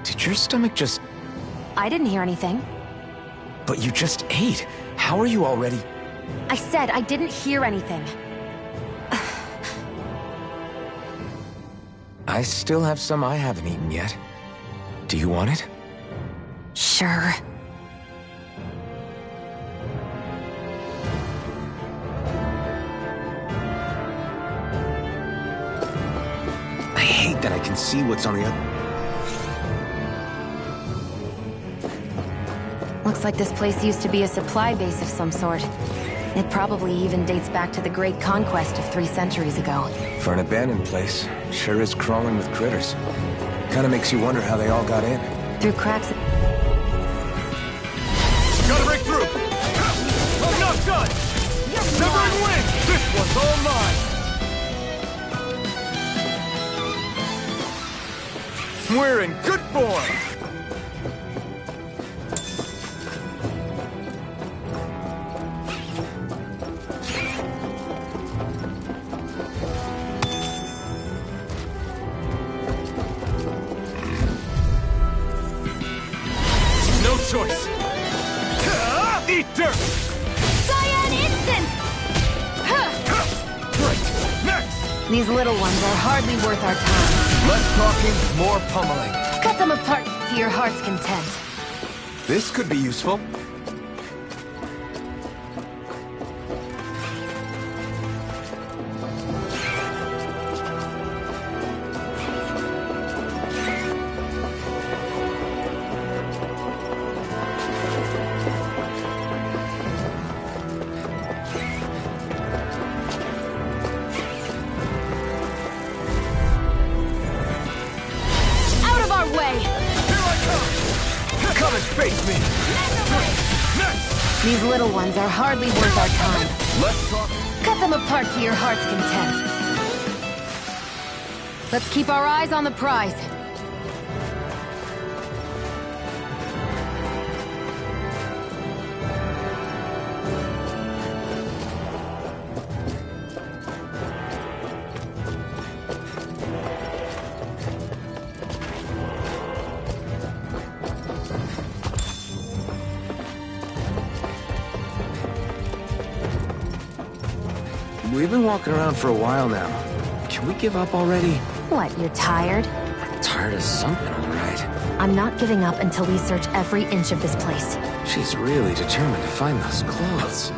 Speaker 2: Did your stomach just...
Speaker 3: I didn't hear anything.
Speaker 2: But you just ate. How are you already...
Speaker 3: I said I didn't hear anything.
Speaker 2: I still have some I haven't eaten yet. Do you want it?
Speaker 3: Sure.
Speaker 2: I hate that I can see what's on the other...
Speaker 3: Looks like this place used to be a supply base of some sort. It probably even dates back to the Great Conquest of 3 centuries ago.
Speaker 2: For an abandoned place, sure is crawling with critters. Kinda makes you wonder how they all got in.
Speaker 3: Through cracks...
Speaker 5: Gotta break through! I'm not done! Severing wing! This one's all mine! We're in good form! No choice! Eat dirt!
Speaker 6: Cyan instant!
Speaker 5: Great! Next!
Speaker 3: These little ones are hardly worth our time.
Speaker 2: Less talking, more pummeling.
Speaker 3: Cut them apart to your heart's content.
Speaker 2: This could be useful.
Speaker 5: Come and face me! Next!
Speaker 3: These little ones are hardly worth our time.
Speaker 5: Let's talk.
Speaker 3: Cut them apart to your heart's content. Let's keep our eyes on the prize.
Speaker 2: We've been walking around for a while now. Can we give up already?
Speaker 3: What, you're tired?
Speaker 2: Tired of something, all right.
Speaker 3: I'm not giving up until we search every inch of this place.
Speaker 2: She's really determined to find those clothes.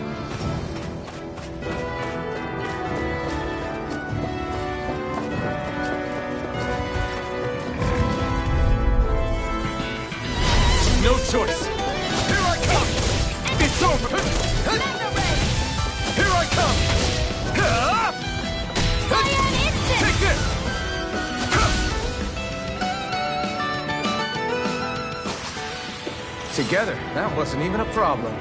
Speaker 2: together. That wasn't even a problem.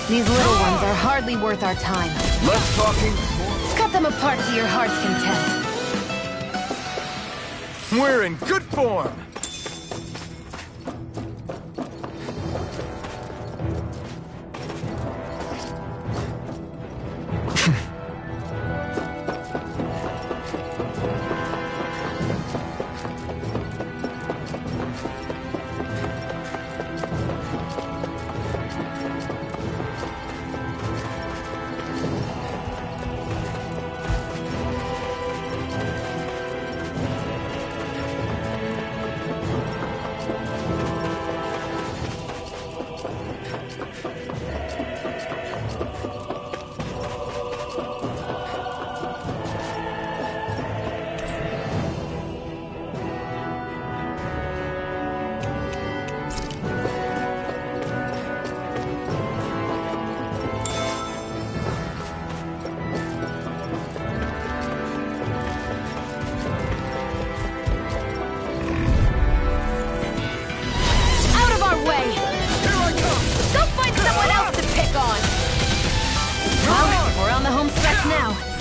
Speaker 3: These little ones are hardly worth our time.
Speaker 4: Less talking,
Speaker 3: Cut them apart to your heart's content.
Speaker 2: We're in good form!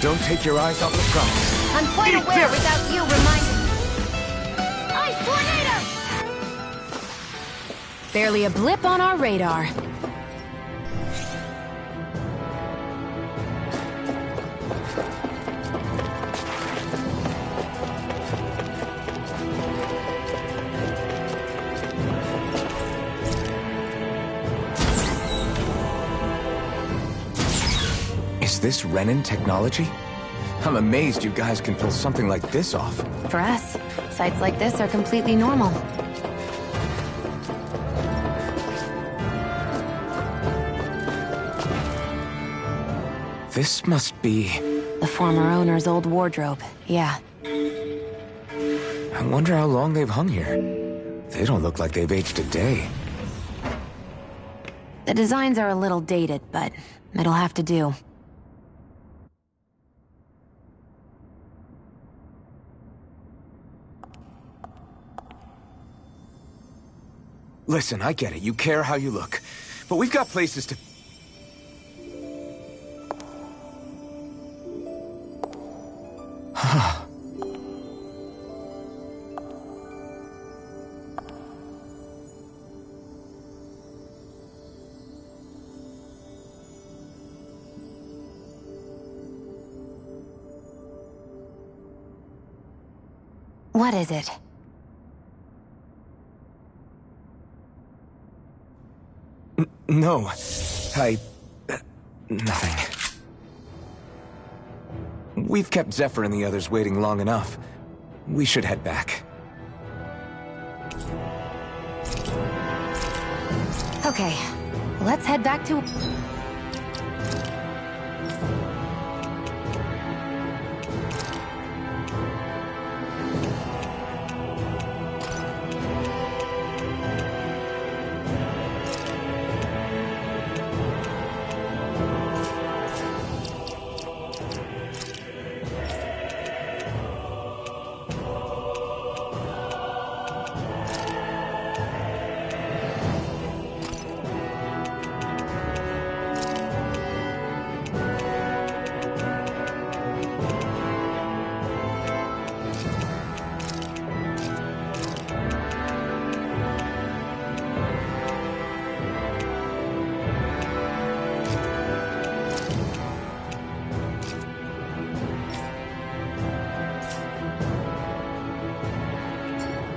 Speaker 2: Don't take your eyes off the prize.
Speaker 3: I'm quite aware without you reminding me. Ice tornado! Barely a blip on our radar.
Speaker 2: Is this Renin technology? I'm amazed you guys can pull something like this off.
Speaker 3: For us, sites like this are completely normal.
Speaker 2: This must be...
Speaker 3: The former owner's old wardrobe, yeah.
Speaker 2: I wonder how long they've hung here. They don't look like they've aged a day.
Speaker 3: The designs are a little dated, but it'll have to do.
Speaker 2: Listen, I get it. You care how you look. But we've got places to...
Speaker 3: What is it?
Speaker 2: No. Nothing. We've kept Zephyr and the others waiting long enough. We should head back.
Speaker 3: Okay, let's head back to...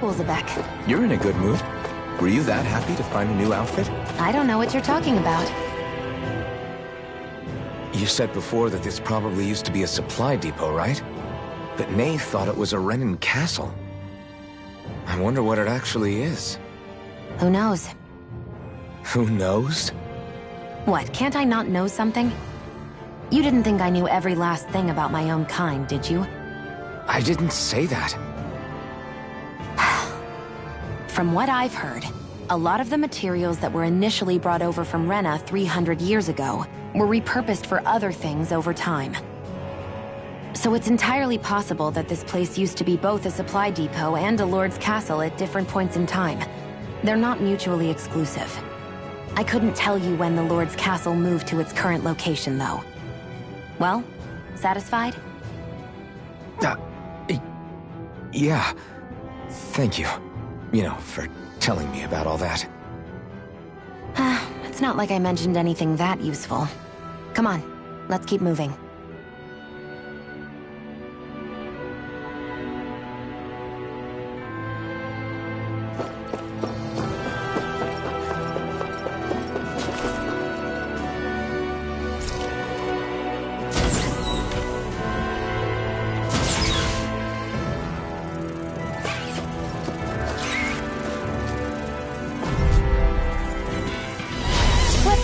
Speaker 3: Elizabeth.
Speaker 2: You're in a good mood. Were you that happy to find a new outfit?
Speaker 3: I don't know what you're talking about.
Speaker 2: You said before that this probably used to be a supply depot, right? But Nay thought it was a Renin castle. I wonder what it actually is.
Speaker 3: Who knows?
Speaker 2: Who knows?
Speaker 3: What, can't I not know something? You didn't think I knew every last thing about my own kind, did you?
Speaker 2: I didn't say that.
Speaker 3: From what I've heard, a lot of the materials that were initially brought over from Rena 300 years ago were repurposed for other things over time. So it's entirely possible that this place used to be both a supply depot and a lord's castle at different points in time. They're not mutually exclusive. I couldn't tell you when the lord's castle moved to its current location, though. Well, satisfied?
Speaker 2: Yeah. Thank you. You know, for telling me about all that.
Speaker 3: It's not like I mentioned anything that useful. Come on, let's keep moving.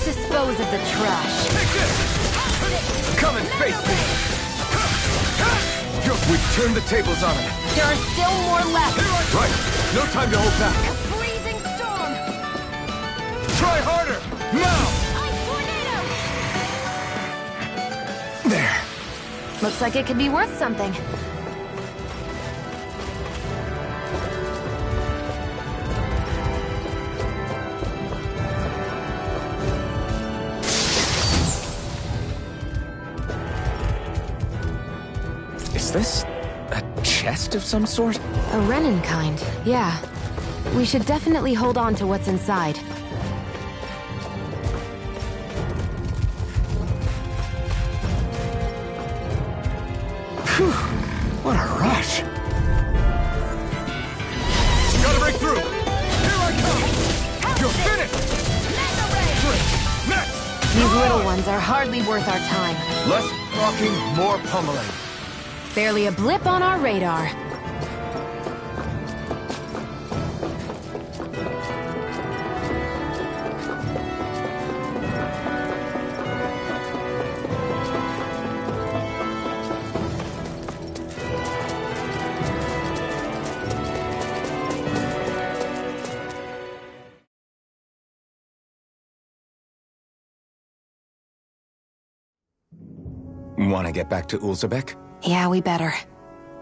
Speaker 3: Dispose of the trash.
Speaker 2: Take this! Come and face me! We've turned the tables on him.
Speaker 3: There are still more left.
Speaker 2: Right. No time to hold back.
Speaker 3: A freezing storm!
Speaker 2: Try harder! Now!
Speaker 3: Ice tornado!
Speaker 2: There.
Speaker 3: Looks like it could be worth something.
Speaker 2: Is this a chest of some sort?
Speaker 3: A Renin kind, yeah. We should definitely hold on to what's inside.
Speaker 2: Phew, what a rush. Gotta break through! Here I come! You're finished! Next!
Speaker 3: These little ones are hardly worth our time.
Speaker 2: Less talking, more pummeling.
Speaker 3: Barely a blip on our radar.
Speaker 2: Want to get back to Ulzebek?
Speaker 3: Yeah, we better.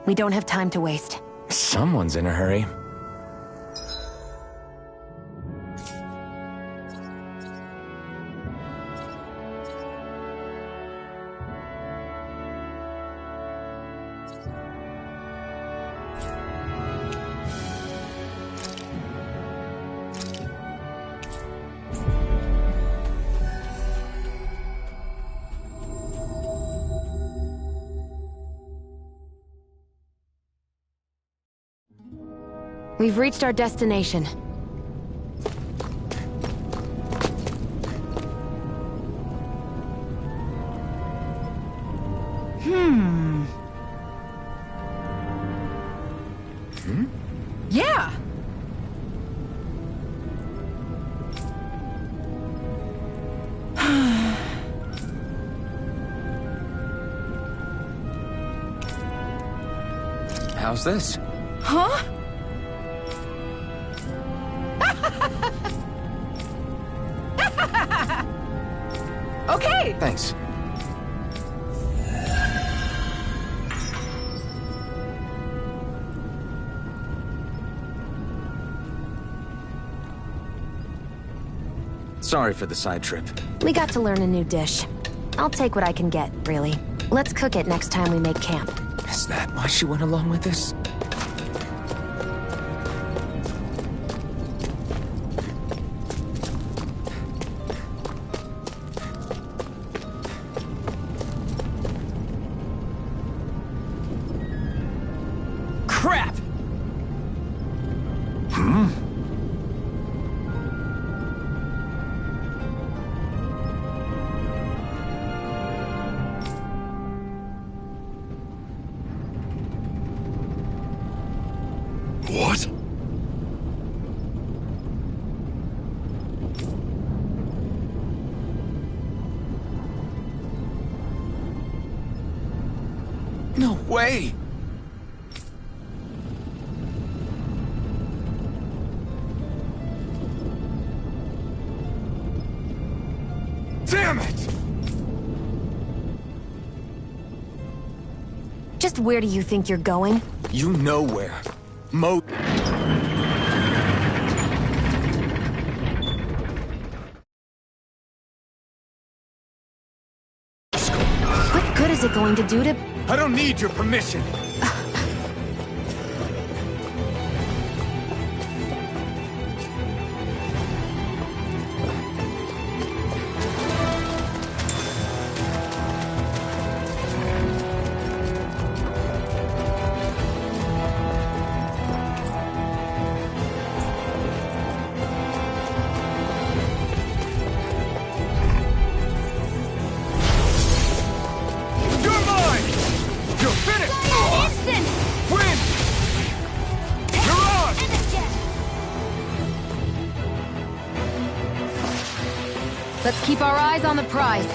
Speaker 3: We don't have time to waste.
Speaker 2: Someone's in a hurry.
Speaker 3: We've reached our destination.
Speaker 8: Yeah!
Speaker 2: How's this?
Speaker 8: Huh? Okay!
Speaker 2: Thanks. Sorry for the side trip.
Speaker 3: We got to learn a new dish. I'll take what I can get, really. Let's cook it next time we make camp.
Speaker 2: Is that why she went along with this?
Speaker 5: Crap!
Speaker 2: No way! Damn it!
Speaker 3: Just where do you think you're going?
Speaker 2: You know where.
Speaker 3: What good is it going to do to...
Speaker 2: I don't need your permission.
Speaker 3: Let's keep our eyes on the prize.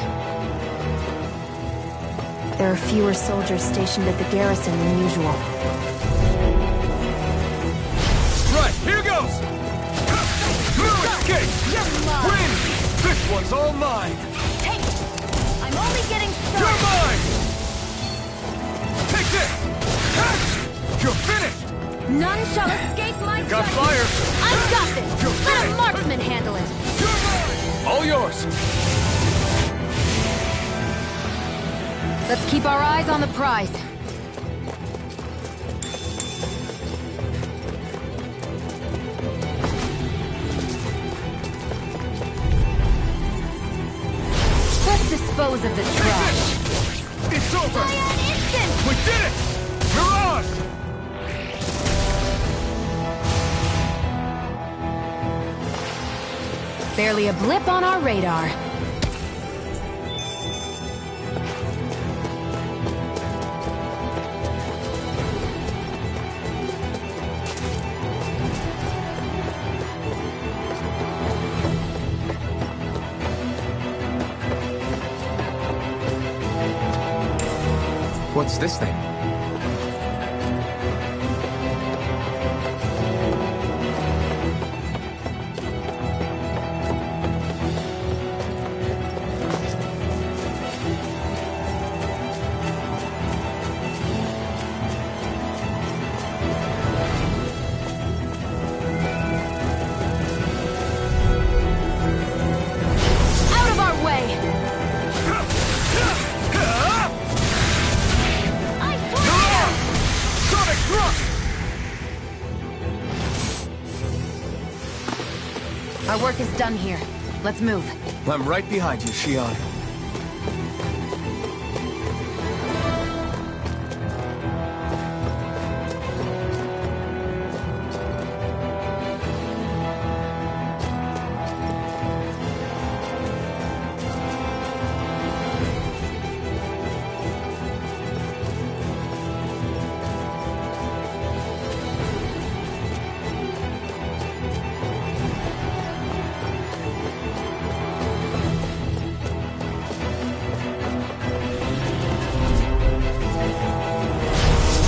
Speaker 3: There are fewer soldiers stationed at the garrison than usual.
Speaker 2: Right, here goes! No escape! Win! This one's all mine!
Speaker 6: Take it! I'm only getting
Speaker 2: You're
Speaker 6: started!
Speaker 2: mine! Take this! You're finished!
Speaker 6: None shall escape my
Speaker 2: Got
Speaker 6: judgment!
Speaker 2: fire!
Speaker 6: I've got this!
Speaker 2: You're
Speaker 6: Let a
Speaker 2: finished!
Speaker 6: marksman handle it!
Speaker 2: You're mine! All yours!
Speaker 3: Let's keep our eyes on the prize. Let's dispose of the trash.
Speaker 2: It's over!
Speaker 6: Fire an instant!
Speaker 2: We did it! Mirage!
Speaker 3: Barely a blip on our radar.
Speaker 2: What's this thing?
Speaker 3: Out of our way!
Speaker 6: I swear!
Speaker 2: Sonic thrust!
Speaker 3: Our work is done here. Let's move.
Speaker 2: I'm right behind you, Shion.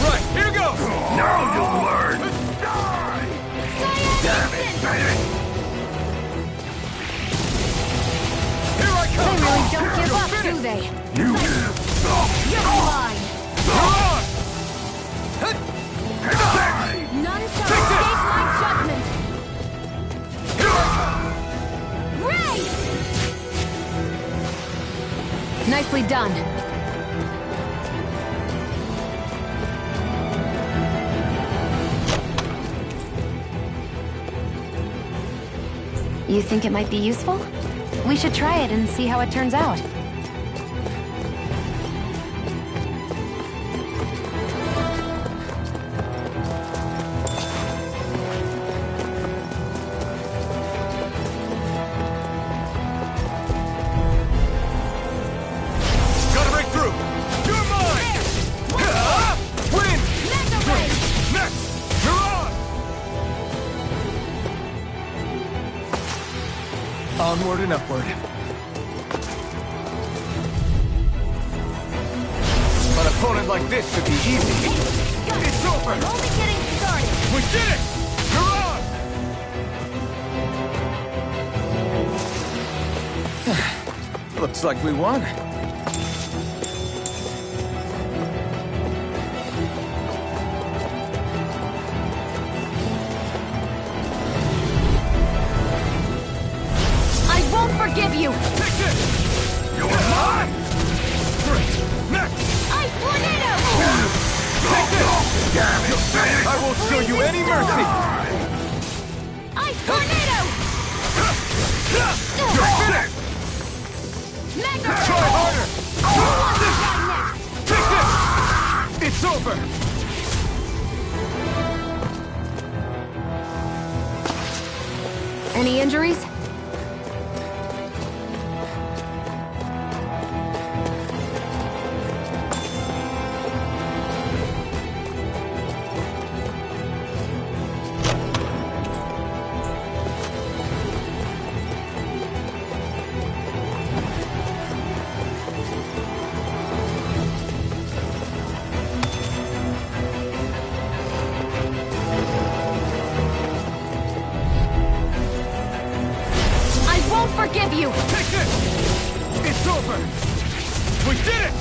Speaker 2: Right, here goes!
Speaker 4: Now you'll learn! Die! Damn it!
Speaker 2: Here I
Speaker 3: They
Speaker 2: come!
Speaker 3: really don't give
Speaker 2: You're
Speaker 3: up, do
Speaker 2: finished!
Speaker 3: they?
Speaker 4: You
Speaker 3: You're mine!
Speaker 2: Mirage!
Speaker 4: die!
Speaker 6: None shall
Speaker 2: Take this!
Speaker 6: escape my judgment! Ray!
Speaker 3: Nicely done. You think it might be useful? We should try it and see how it turns out.
Speaker 2: Gotta break through! You're mine! Win!
Speaker 6: Mega Ray!
Speaker 2: Next! Mirage! Onward and upward. An opponent like this should be easy. It's over!
Speaker 6: I'm only getting started.
Speaker 2: We did it! You're on! Looks like we won.
Speaker 6: I won't forgive you.
Speaker 2: Take this! You're mine! Great! Next!
Speaker 6: I tornado.
Speaker 2: Take this! I won't show you any mercy!
Speaker 6: I tornado.
Speaker 2: You're finished!
Speaker 6: Mega.
Speaker 2: Try harder!
Speaker 6: Who wants to die next?
Speaker 2: Take this! It's over!
Speaker 3: Any injuries?
Speaker 6: Forgive you!
Speaker 2: Take this! It's over! We did it!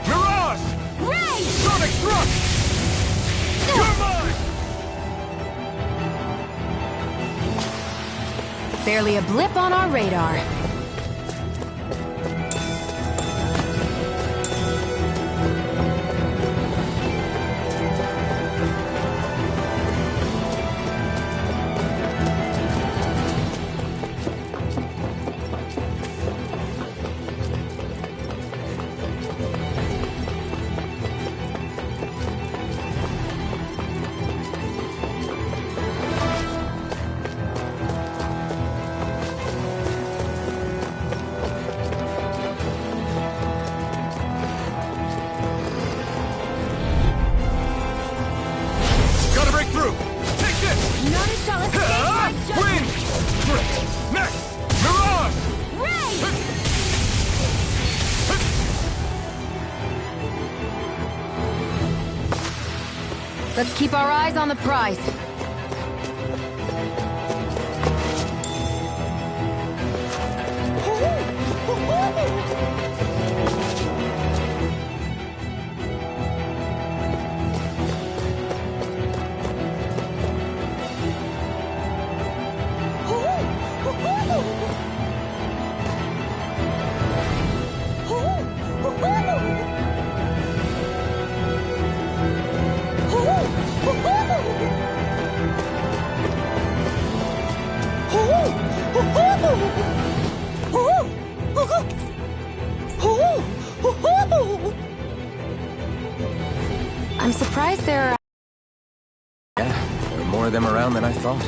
Speaker 2: Mirage!
Speaker 6: Ray!
Speaker 2: Sonic thrust! You're mine!
Speaker 3: Barely a blip on our radar. Let's keep our eyes on the prize. I'm surprised there are...
Speaker 2: Yeah, there are more of them around than I thought.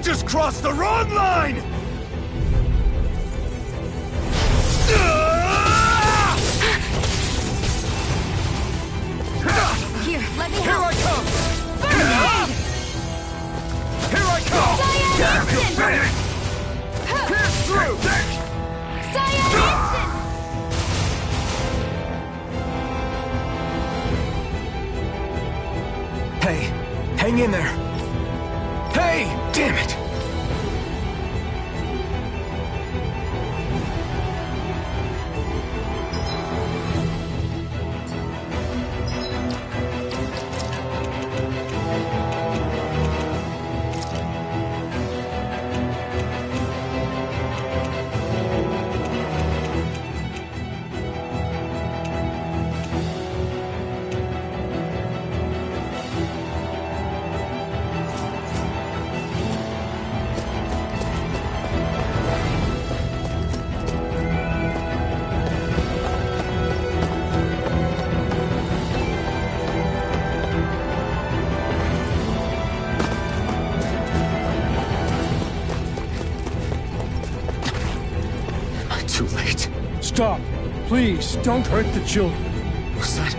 Speaker 9: just crossed the wrong line!
Speaker 6: Here, let me
Speaker 9: Here
Speaker 6: help.
Speaker 9: I come!
Speaker 6: First aid!
Speaker 9: Here I come!
Speaker 6: Cyan
Speaker 9: You're
Speaker 6: instant!
Speaker 9: finished! Pierce through!
Speaker 6: Cyan instant!
Speaker 2: Hey, hang in there. Hey, damn it.
Speaker 10: Stop. Please, don't hurt the children.
Speaker 2: What's that?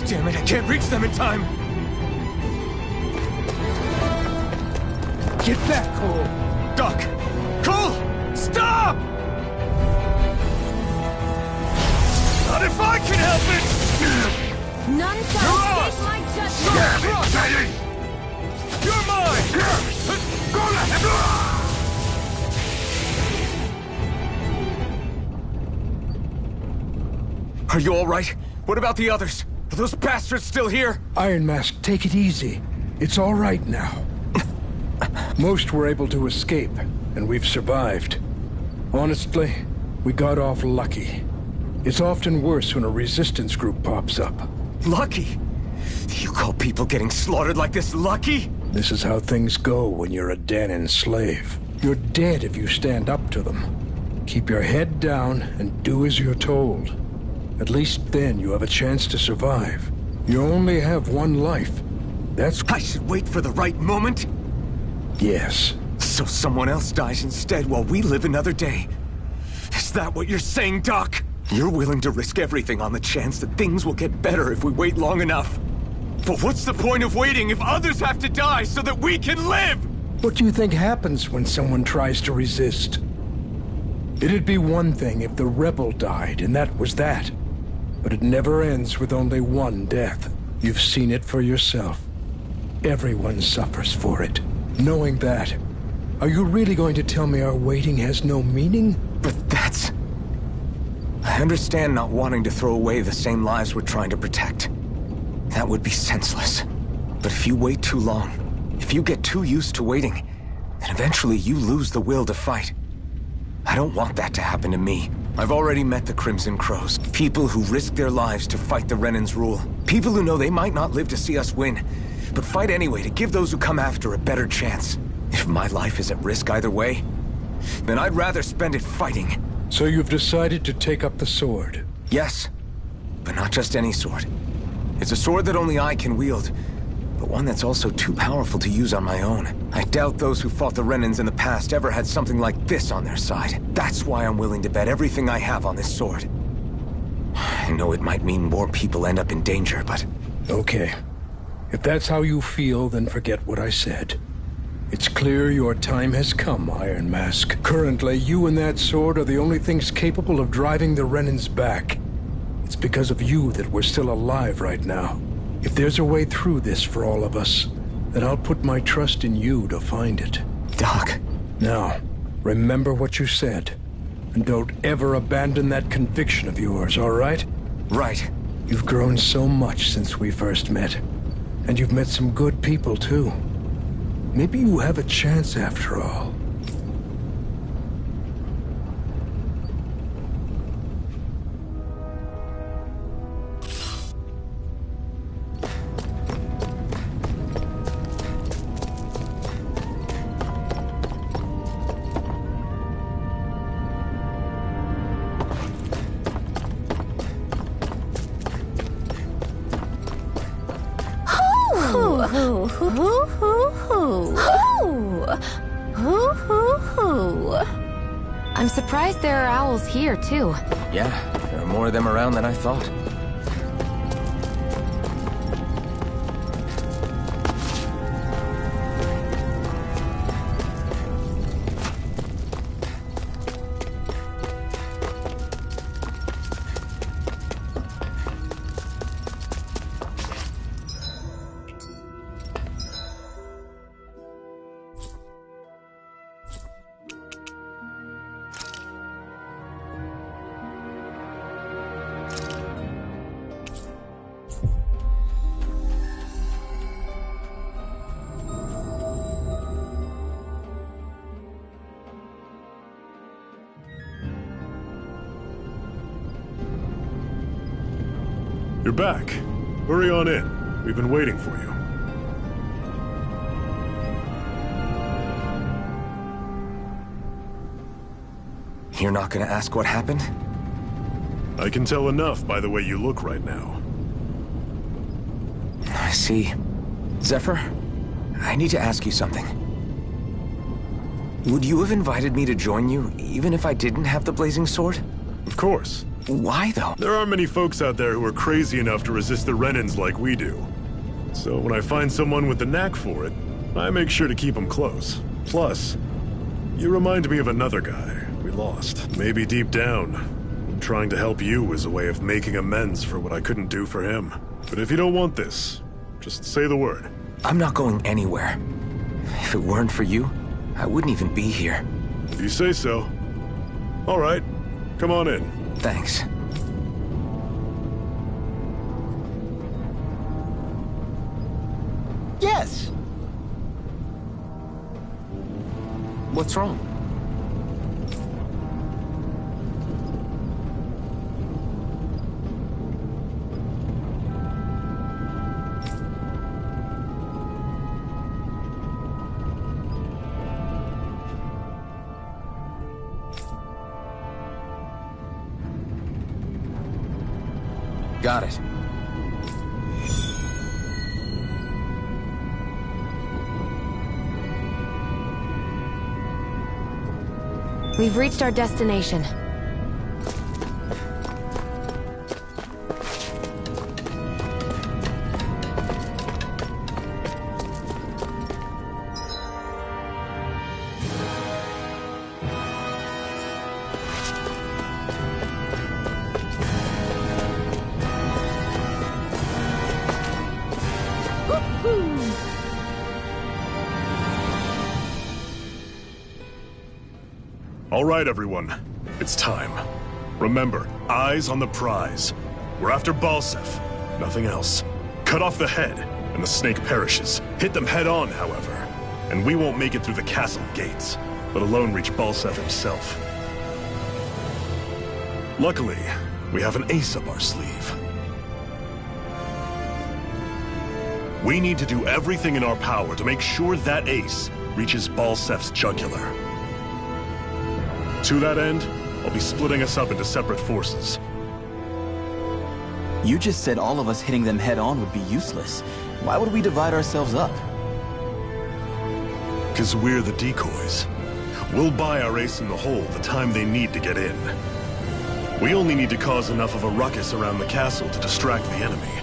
Speaker 2: Damn it, I can't reach them in time!
Speaker 10: Get back, Cole!
Speaker 2: Doc! Cole! Stop!
Speaker 9: Not if I can help it!
Speaker 3: None shall escape my judgment!
Speaker 9: Damn it, Teddy! You're mine! Go ahead!
Speaker 2: Are you alright? What about the others? Are those bastards still here?
Speaker 10: Iron Mask, take it easy. It's all right now. Most were able to escape, and we've survived. Honestly, we got off lucky. It's often worse when a resistance group pops up.
Speaker 2: Lucky? You call people getting slaughtered like this lucky?
Speaker 10: This is how things go when you're a Danon slave. You're dead if you stand up to them. Keep your head down and do as you're told. At least then you have a chance to survive. You only have one life. That's...
Speaker 2: I should wait for the right moment?
Speaker 10: Yes.
Speaker 2: So someone else dies instead while we live another day. Is that what you're saying, Doc? You're willing to risk everything on the chance that things will get better if we wait long enough. But what's the point of waiting if others have to die so that we can live?
Speaker 10: What do you think happens when someone tries to resist? It'd be one thing if the rebel died, and that was that. But it never ends with only one death. You've seen it for yourself. Everyone suffers for it. Knowing that, are you really going to tell me our waiting has no meaning?
Speaker 2: But that's... I understand not wanting to throw away the same lives we're trying to protect. That would be senseless. But if you wait too long, if you get too used to waiting, then eventually you lose the will to fight. I don't want that to happen to me. I've already met the Crimson Crows. People who risk their lives to fight the Renan's rule. People who know they might not live to see us win, but fight anyway to give those who come after a better chance. If my life is at risk either way, then I'd rather spend it fighting.
Speaker 10: So you've decided to take up the sword?
Speaker 2: Yes, but not just any sword. It's a sword that only I can wield, but one that's also too powerful to use on my own. I doubt those who fought the Renans in the past ever had something like this on their side. That's why I'm willing to bet everything I have on this sword. I know it might mean more people end up in danger, but...
Speaker 10: Okay. If that's how you feel, then forget what I said. It's clear your time has come, Iron Mask. Currently, you and that sword are the only things capable of driving the Renans back. It's because of you that we're still alive right now. If there's a way through this for all of us, then I'll put my trust in you to find it.
Speaker 2: Doc.
Speaker 10: Now, remember what you said. And don't ever abandon that conviction of yours, all right?
Speaker 2: Right.
Speaker 10: You've grown so much since we first met. And you've met some good people, too. Maybe you have a chance after all.
Speaker 3: I'm surprised there are owls here, too.
Speaker 2: Yeah, there are more of them around than I thought.
Speaker 1: You're back. Hurry on in. We've been waiting for you.
Speaker 2: You're not gonna ask what happened?
Speaker 1: I can tell enough by the way you look right now.
Speaker 2: I see. Zephyr, I need to ask you something. Would you have invited me to join you, even if I didn't have the blazing sword?
Speaker 1: Of course.
Speaker 2: Why, though?
Speaker 1: There aren't many folks out there who are crazy enough to resist the Renans like we do. So when I find someone with the knack for it, I make sure to keep them close. Plus, you remind me of another guy we lost. Maybe deep down, trying to help you is a way of making amends for what I couldn't do for him. But if you don't want this, just say the word.
Speaker 2: I'm not going anywhere. If it weren't for you, I wouldn't even be here.
Speaker 1: If you say so. All right, come on in.
Speaker 2: Thanks.
Speaker 5: Yes.
Speaker 2: What's wrong? Got it.
Speaker 3: We've reached our destination.
Speaker 1: All right, everyone. It's time. Remember, eyes on the prize. We're after Balsef. Nothing else. Cut off the head, and the snake perishes. Hit them head on, however. And we won't make it through the castle gates, let alone reach Balsef himself. Luckily, we have an ace up our sleeve. We need to do everything in our power to make sure that ace reaches Balsef's jugular. To that end, I'll be splitting us up into separate forces.
Speaker 7: You just said all of us hitting them head-on would be useless. Why would we divide ourselves up?
Speaker 1: Because we're the decoys. We'll buy our ace in the hole the time they need to get in. We only need to cause enough of a ruckus around the castle to distract the enemy.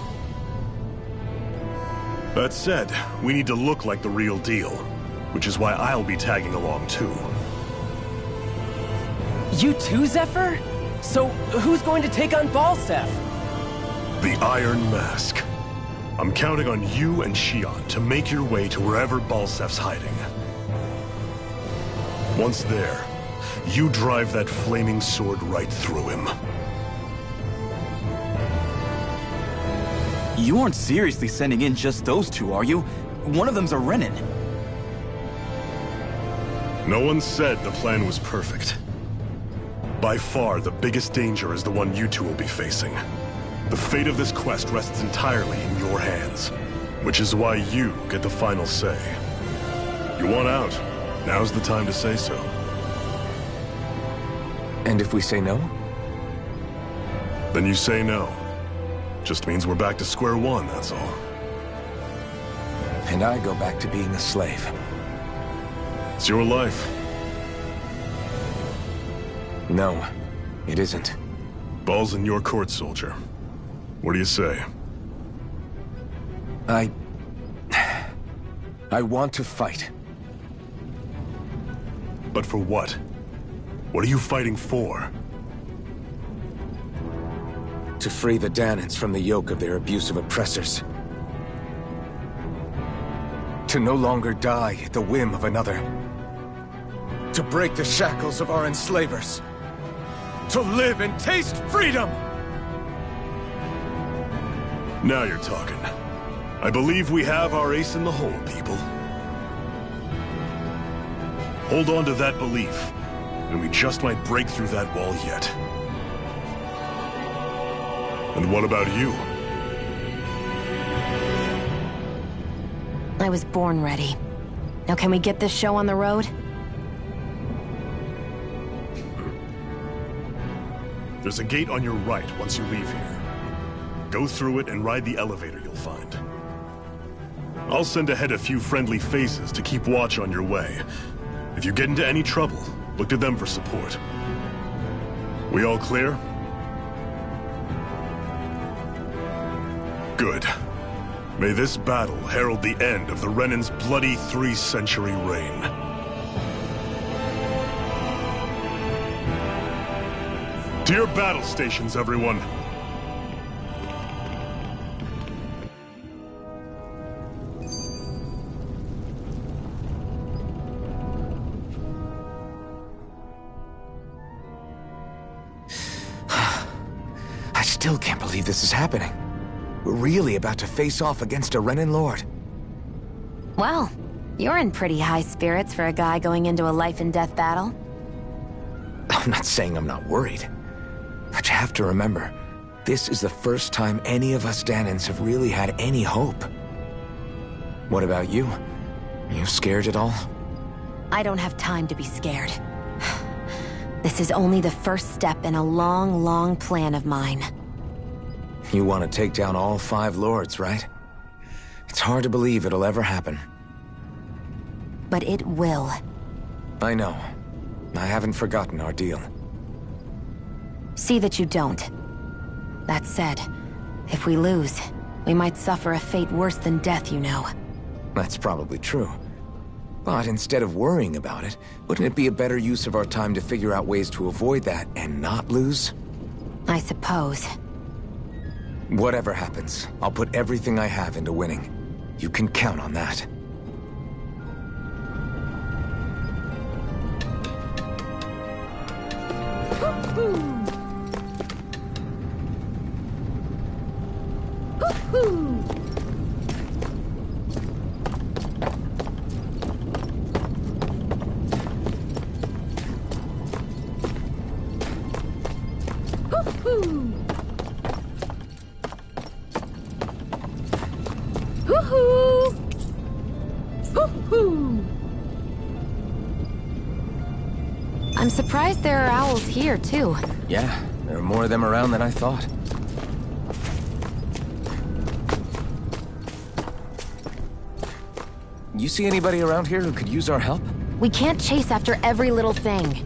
Speaker 1: That said, we need to look like the real deal, which is why I'll be tagging along too.
Speaker 5: You too, Zephyr? So, who's going to take on Balsef?
Speaker 1: The Iron Mask. I'm counting on you and Shion to make your way to wherever Balsef's hiding. Once there, you drive that flaming sword right through him.
Speaker 7: You aren't seriously sending in just those two, are you? One of them's a Renan.
Speaker 1: No one said the plan was perfect. By far, the biggest danger is the one you two will be facing. The fate of this quest rests entirely in your hands, which is why you get the final say. You want out? Now's the time to say so.
Speaker 2: And if we say no?
Speaker 1: Then you say no. Just means we're back to square one, that's all.
Speaker 2: And I go back to being a slave.
Speaker 1: It's your life.
Speaker 2: No, it isn't.
Speaker 1: Ball's in your court, soldier. What do you say?
Speaker 2: I want to fight.
Speaker 1: But for what? What are you fighting for?
Speaker 2: To free the Danans from the yoke of their abusive oppressors. To no longer die at the whim of another. To break the shackles of our enslavers. To live and taste freedom!
Speaker 1: Now you're talking. I believe we have our ace in the hole, people. Hold on to that belief, and we just might break through that wall yet. And what about you?
Speaker 3: I was born ready. Now can we get this show on the road?
Speaker 1: There's a gate on your right once you leave here. Go through it and ride the elevator you'll find. I'll send ahead a few friendly faces to keep watch on your way. If you get into any trouble, look to them for support. We all clear? Good. May this battle herald the end of the Renan's bloody 3-century reign. To your battle stations, everyone.
Speaker 2: I still can't believe this is happening. We're really about to face off against a Renan Lord.
Speaker 3: Well, you're in pretty high spirits for a guy going into a life-and-death battle.
Speaker 2: I'm not saying I'm not worried. But you have to remember, this is the first time any of us Danans have really had any hope. What about you? You scared at all?
Speaker 3: I don't have time to be scared. This is only the first step in a long, long plan of mine.
Speaker 2: You want to take down all 5 lords, right? It's hard to believe it'll ever happen.
Speaker 3: But it will.
Speaker 2: I know. I haven't forgotten our deal.
Speaker 3: See that you don't. That said, if we lose, we might suffer a fate worse than death, you know.
Speaker 2: That's probably true. But instead of worrying about it, wouldn't it be a better use of our time to figure out ways to avoid that and not lose?
Speaker 3: I suppose.
Speaker 2: Whatever happens, I'll put everything I have into winning. You can count on that.
Speaker 3: I'm surprised there are owls here, too.
Speaker 5: Yeah, there are more of them around than I thought. You see anybody around here who could use our help?
Speaker 3: We can't chase after every little thing.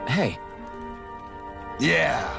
Speaker 5: Hey.
Speaker 9: Yeah.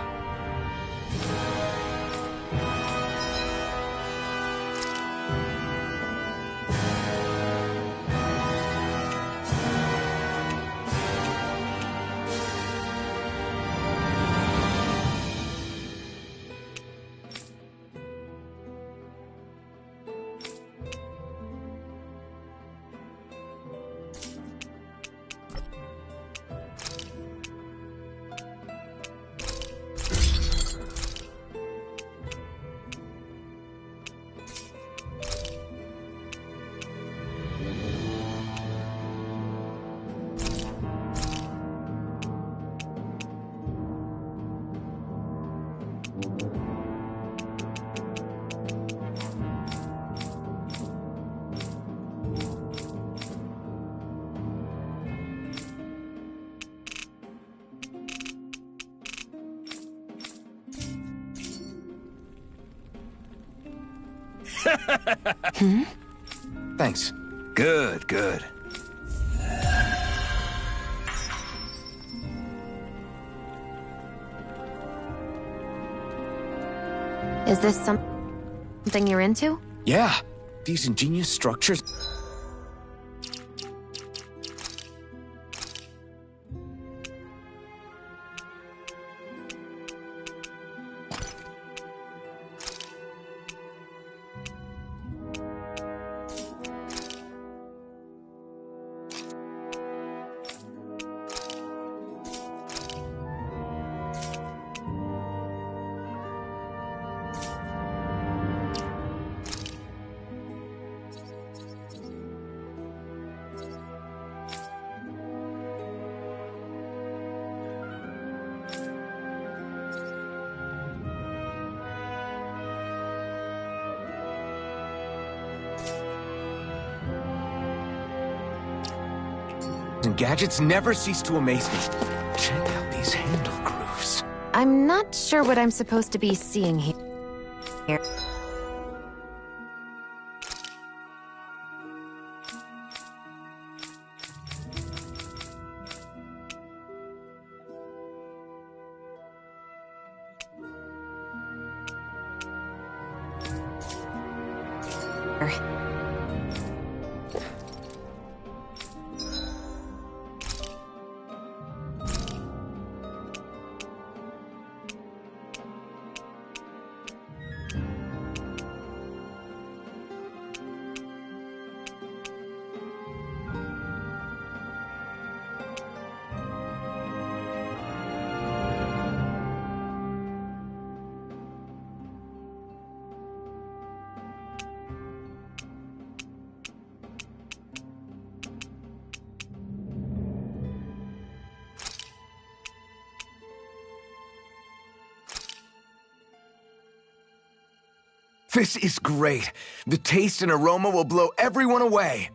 Speaker 2: Thanks.
Speaker 9: Good, good.
Speaker 3: Is this something you're into?
Speaker 2: Yeah, these ingenious structures. and gadgets never cease to amaze me. Check out these handle grooves.
Speaker 3: I'm not sure what I'm supposed to be seeing here.
Speaker 2: This is great. The taste and aroma will blow everyone away.